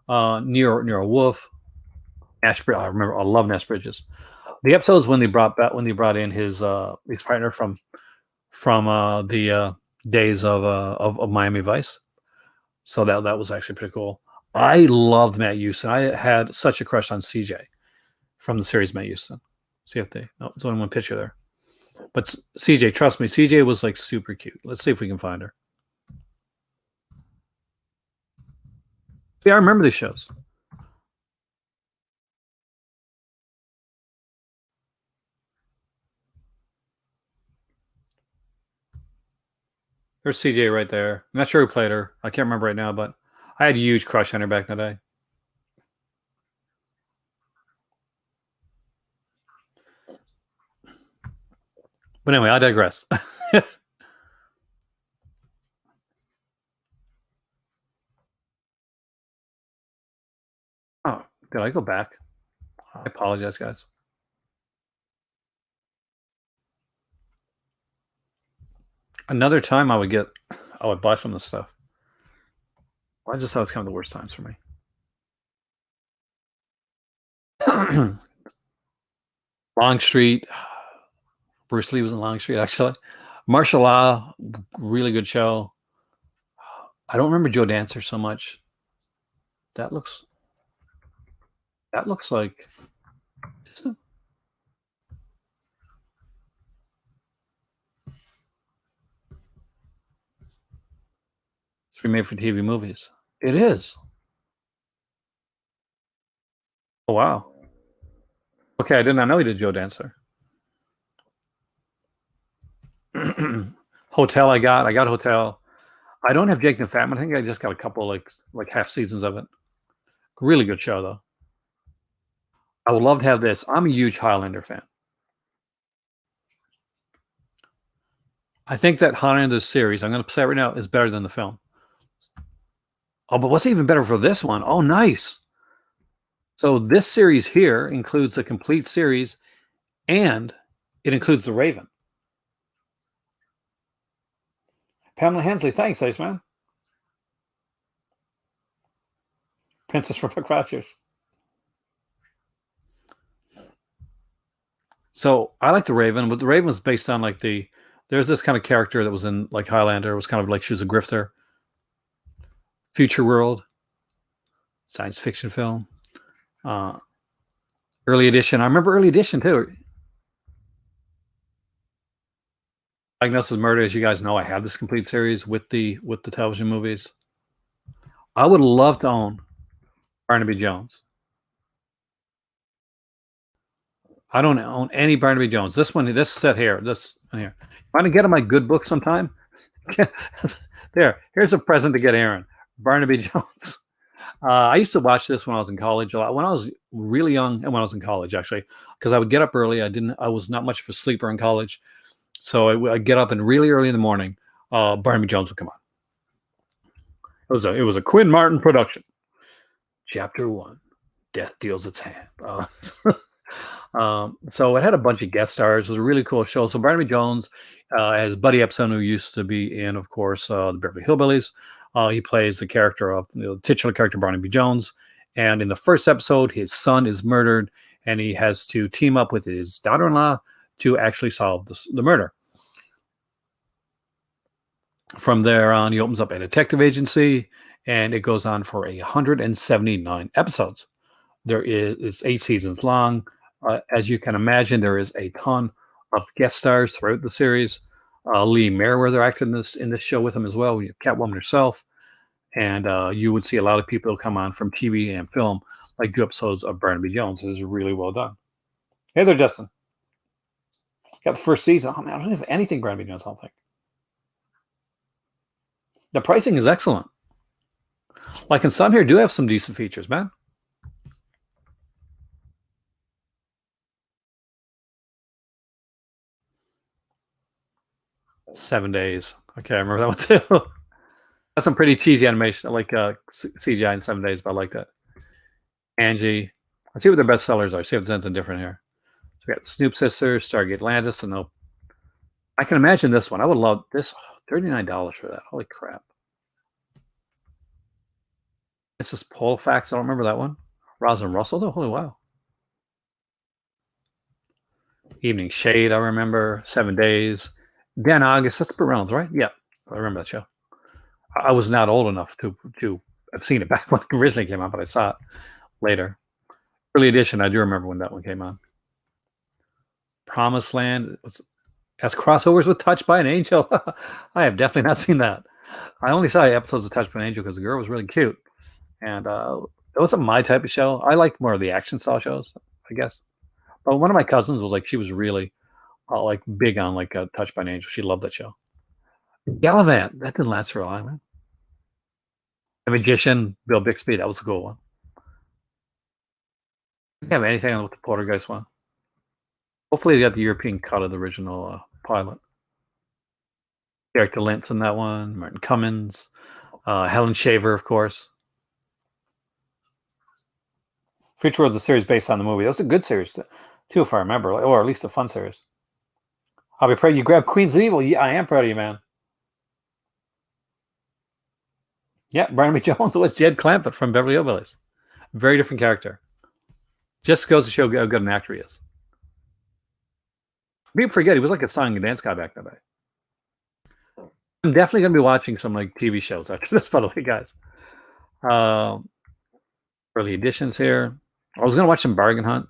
Speaker 1: Nero Wolf, Nash Bridges. I remember, I love Nash Bridges. The episodes when they brought in his partner from the days of Miami Vice. So that was actually pretty cool. I loved Matt Houston. I had such a crush on CJ from the series Matt Houston. See if there's only one picture there. But CJ, trust me, CJ was super cute. Let's see if we can find her. See, I remember these shows. There's CJ right there. I'm not sure who played her. I can't remember right now, but I had a huge crush on her back in the day. But anyway, I digress. Oh, did I go back? I apologize, guys. Another time I would buy some of this stuff. I just thought it was kind of the worst times for me. Longstreet. Bruce Lee was in Longstreet, actually. Martial Law, really good show. I don't remember Joe Dancer so much. That looks like it's remade for TV movies. It is. Oh wow. Okay, I did not know he did Joe Dancer. Hotel, I got Hotel. I don't have Jake and the Fat Man. I think I just got a couple like half seasons of it. Really good show though. I would love to have this. I'm a huge Highlander fan. I think that Highlander series, I'm going to say it right now, is better than the film. Oh, but what's even better for this one? Oh, nice. So this series here includes the complete series, and it includes the Raven. Pamela Hensley, thanks, Iceman. Princess from Buck Rogers. So I like the Raven, but the Raven was based on there's this kind of character that was in like Highlander. It was kind of like she was a grifter. Future World, science fiction film. Early edition. I remember early edition too. Diagnosis Murder, as you guys know, I have this complete series with the television movies. I would love to own Barnaby Jones. I don't own any Barnaby Jones. This set here, this one here. If I can get on my good book sometime, here's a present to get Aaron. Barnaby Jones. I used to watch this when I was in college a lot. When I was really young, and when I was in college, actually, because I would get up early. I was not much of a sleeper in college, so I'd get up and really early in the morning. Barnaby Jones would come on. It was a Quinn Martin production. Chapter 1, Death Deals Its Hand. So it had a bunch of guest stars. It was a really cool show. So Barnaby Jones has Buddy Epson, who used to be in, of course, the Beverly Hillbillies. He plays the character of the titular character Barnaby Jones. And in the first episode, his son is murdered, and he has to team up with his daughter-in-law to actually solve the murder. From there on, he opens up a detective agency, and it goes on for 179 episodes. It's 8 seasons long. As you can imagine, there is a ton of guest stars throughout the series. Lee Meriwether acted in this show with him as well. Catwoman herself, and you would see a lot of people come on from TV and film, like do episodes of Barnaby Jones. It is really well done. Hey there, Justin. Got the first season. Oh man, I don't have anything Barnaby Jones. I don't think the pricing is excellent. Like, and some here do have some decent features, man. Seven Days. Okay, I remember that one too. That's some pretty cheesy animation. I like CGI in 7 Days, but I like that. Angie. Let's see what their best sellers are. See if there's anything different here. So we got Snoop Sisters, Stargate Atlantis, and I can imagine this one. I would love this. $39 for that. Holy crap. This is Polfax. I don't remember that one. Rosalind Russell, though. Holy wow. Evening Shade, I remember. 7 Days. Dan August. That's Burt Reynolds, right? Yeah, I remember that show. I was not old enough to have seen it back when it originally came out, but I saw it later. Early edition, I do remember when that one came on. Promised Land has crossovers with Touched by an Angel. I have definitely not seen that. I only saw episodes of Touched by an Angel because the girl was really cute. And it wasn't my type of show. I liked more of the action style shows, I guess. But one of my cousins was she was really big on Touched by an Angel. She loved that show. Gallivant, that didn't last for a long time. The Magician, Bill Bixby, that was a cool one. I didn't have anything with the Poltergeist one. Hopefully they got the European cut of the original pilot. Eric DeLintz in that one, Martin Cummins, Helen Shaver, of course. Future World's a series based on the movie. That was a good series, too, if I remember, or at least a fun series. I'll be proud you grabbed Queens of Evil. Yeah, I am proud of you, man. Yeah, Barnaby Jones was Jed Clampett from Beverly Hillbillies. Very different character. Just goes to show how good an actor he is. People forget he was like a song and dance guy back in the day. I'm definitely going to be watching some like TV shows after this, by the way, guys. Early editions here. I was going to watch some Bargain Hunt,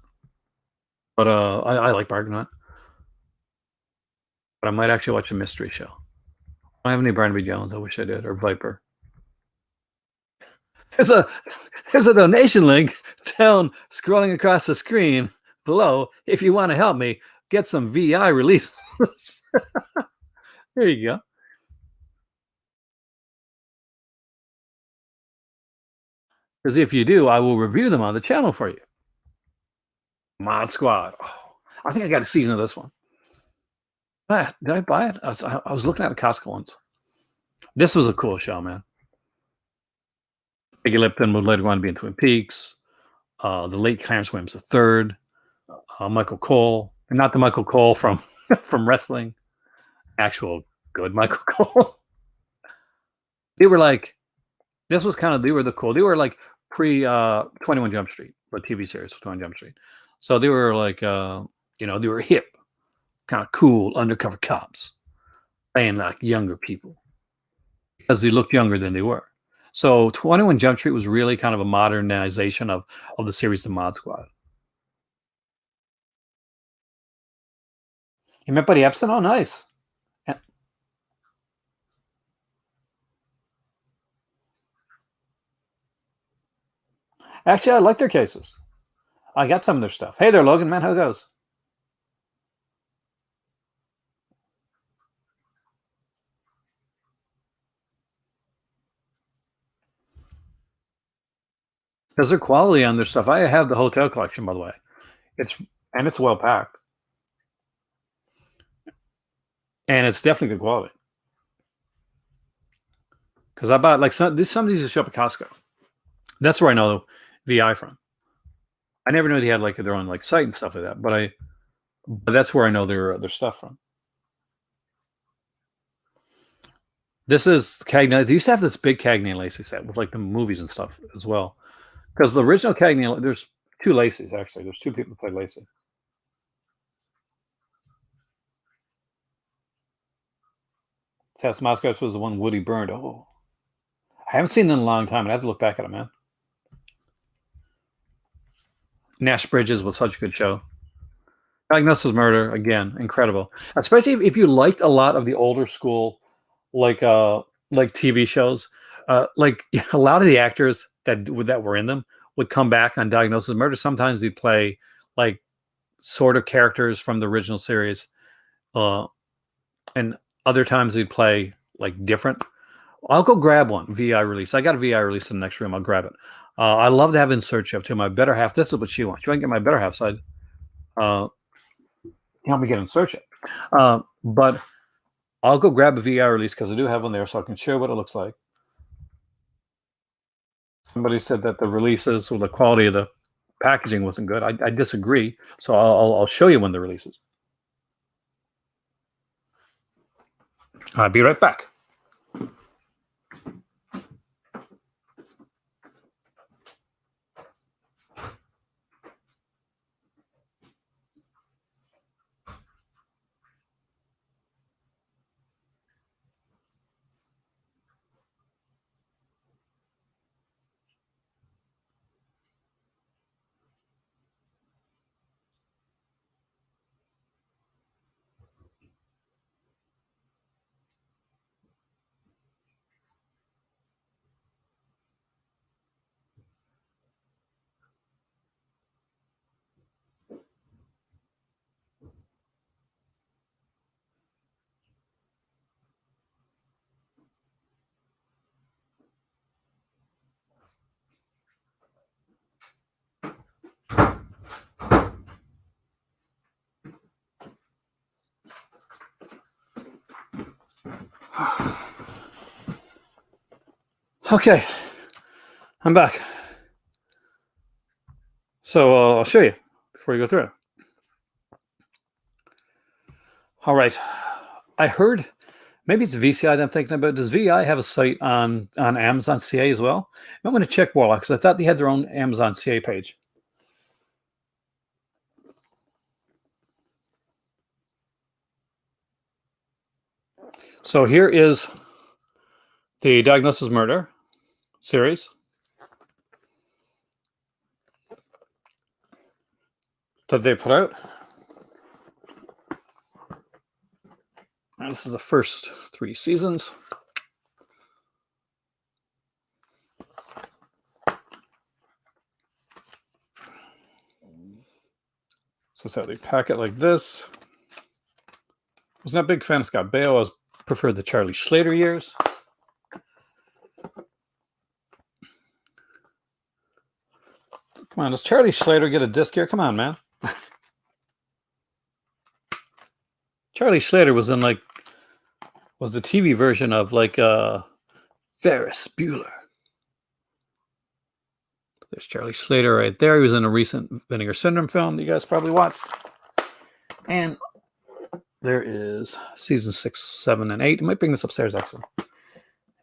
Speaker 1: but I like Bargain Hunt. But I might actually watch a mystery show. I don't have any Barnaby Jones. I wish I did, or Viper. There's a donation link down scrolling across the screen below. If you want to help me get some VI releases. There you go. Because if you do, I will review them on the channel for you. Mod Squad. Oh, I think I got a season of this one. Did I buy it? I was looking at a Costco once. This was a cool show, man. Peggy Lipton would later go on to be in Twin Peaks. The late Clarence Williams III. Michael Cole. And not the Michael Cole from wrestling. Actual good Michael Cole. They were like, this was kind of, they were like pre 21 Jump Street, the TV series 21 Jump Street. So they were like, they were hip, kind of cool undercover cops playing like younger people because they looked younger than they were. So 21 Jump Street was really kind of a modernization of the series The Mod Squad. You met Buddy Epson? Oh, nice. Actually, I like their cases. I got some of their stuff. Hey there, Logan, man. How it goes? Because their quality on their stuff. I have the hotel collection, by the way. It's well packed. And it's definitely good quality. Because I bought like some of these show up at Costco. That's where I know VI from. I never knew they had like their own like site and stuff like that, but that's where I know their stuff from. This is Cagney. They used to have this big Cagney Lacey set with like the movies and stuff as well. Because the original Cagney, there's two Lacey's actually. There's two people who play Lacey. Tess Moskowitz was the one Woody burned. Oh, I haven't seen it in a long time. I have to look back at it, man. Nash Bridges was such a good show. Diagnosis Murder, again, incredible. Especially if you liked a lot of the older school, like TV shows. Like a lot of the actors that were in them would come back on Diagnosis Murder. Sometimes they'd play like sort of characters from the original series, and other times they'd play like different. I'll go grab one VI release. I got a VI release in the next room. I'll grab it. I love to have In Search of too. My better half. This is what she wants. You want to get my better half side? Help me get In Search of. But I'll go grab a VI release because I do have one there, so I can show what it looks like. Somebody said that the releases or the quality of the packaging wasn't good. I disagree. So I'll show you when the releases. I'll be right back. Okay, I'm back. So I'll show you before you go through it. All right. I heard maybe it's VCI that I'm thinking about. Does VI have a site on Amazon CA as well? I'm going to check Warlock because I thought they had their own Amazon CA page. So here is the Diagnosis Murder series that they put out. And this is the first 3 seasons. So it's how they pack it like this. I was not a big fan of Scott Baio. I preferred the Charlie Slater years. Come on, does Charlie Slater get a disc here? Come on, man. Charlie Slater was in the TV version of Ferris Bueller. There's Charlie Slater right there. He was in a recent Vinegar Syndrome film that you guys probably watched. And there is season 6, 7, and 8. I might bring this upstairs, actually.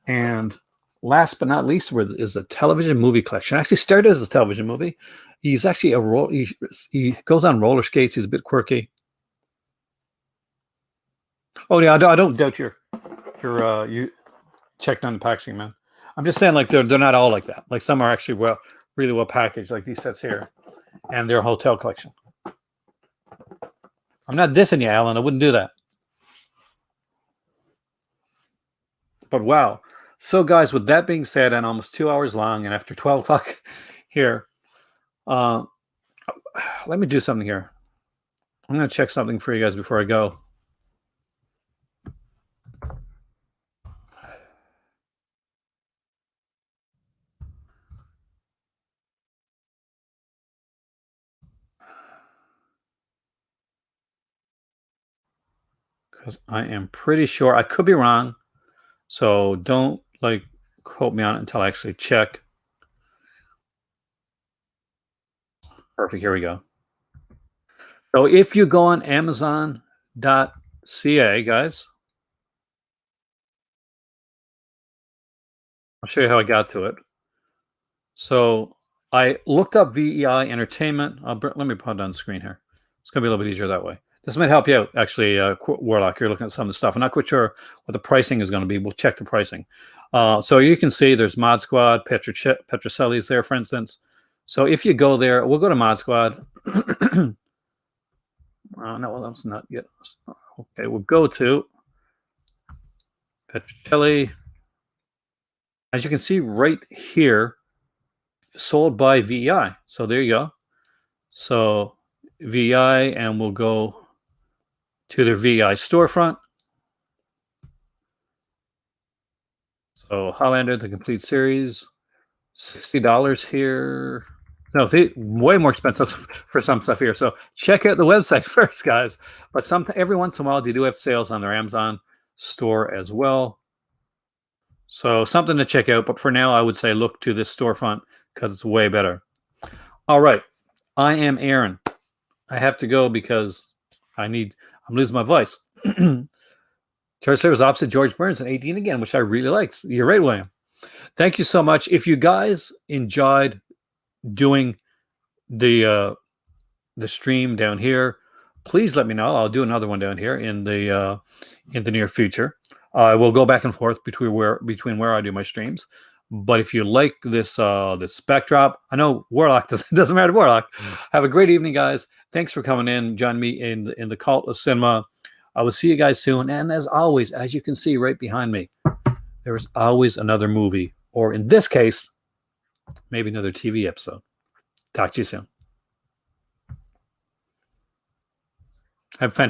Speaker 1: And last but not least is a television movie collection. Actually started as a television movie. He's actually he goes on roller skates. He's a bit quirky. Oh yeah, I don't doubt you checked on the packaging, man. I'm just saying, like, they're not all like that. Like, some are actually really well packaged, like these sets here, and their hotel collection. I'm not dissing you, Alan. I wouldn't do that. But wow. So, guys, with that being said, and almost 2 hours long, and after 12 o'clock here, let me do something here. I'm going to check something for you guys before I go. Because I am pretty sure, I could be wrong, so don't quote me on it until I actually check. Perfect. Here we go. So if you go on Amazon.ca, guys, I'll show you how I got to it. So I looked up VEI Entertainment. Let me put it on screen here. It's going to be a little bit easier that way. This might help you out, actually, Warlock. You're looking at some of the stuff. I'm not quite sure what the pricing is going to be. We'll check the pricing. So you can see there's Mod Squad, Petrocelli's there, for instance. So if you go there, we'll go to Mod Squad. No, well, that's not yet. Okay, we'll go to Petrocelli. As you can see right here, sold by VEI. So there you go. So VEI, and we'll go to their VEI storefront. So Highlander, the complete series, $60 here. No, way more expensive for some stuff here. So check out the website first, guys. But every once in a while, they do have sales on their Amazon store as well. So something to check out. But for now, I would say look to this storefront because it's way better. All right. I am Aaron. I have to go because I'm losing my voice. Charlie Slater was opposite George Burns in 18 again, which I really liked. You're right, William. Thank you so much. If you guys enjoyed doing the stream down here, please let me know. I'll do another one down here in the near future. I will go back and forth between where I do my streams. But if you like this backdrop, I know Warlock doesn't matter. Warlock. Have a great evening, guys. Thanks for coming in, joining me in the Cult of Cinema. I will see you guys soon. And as always, as you can see right behind me, there is always another movie, or in this case, maybe another TV episode. Talk to you soon. Have a fantastic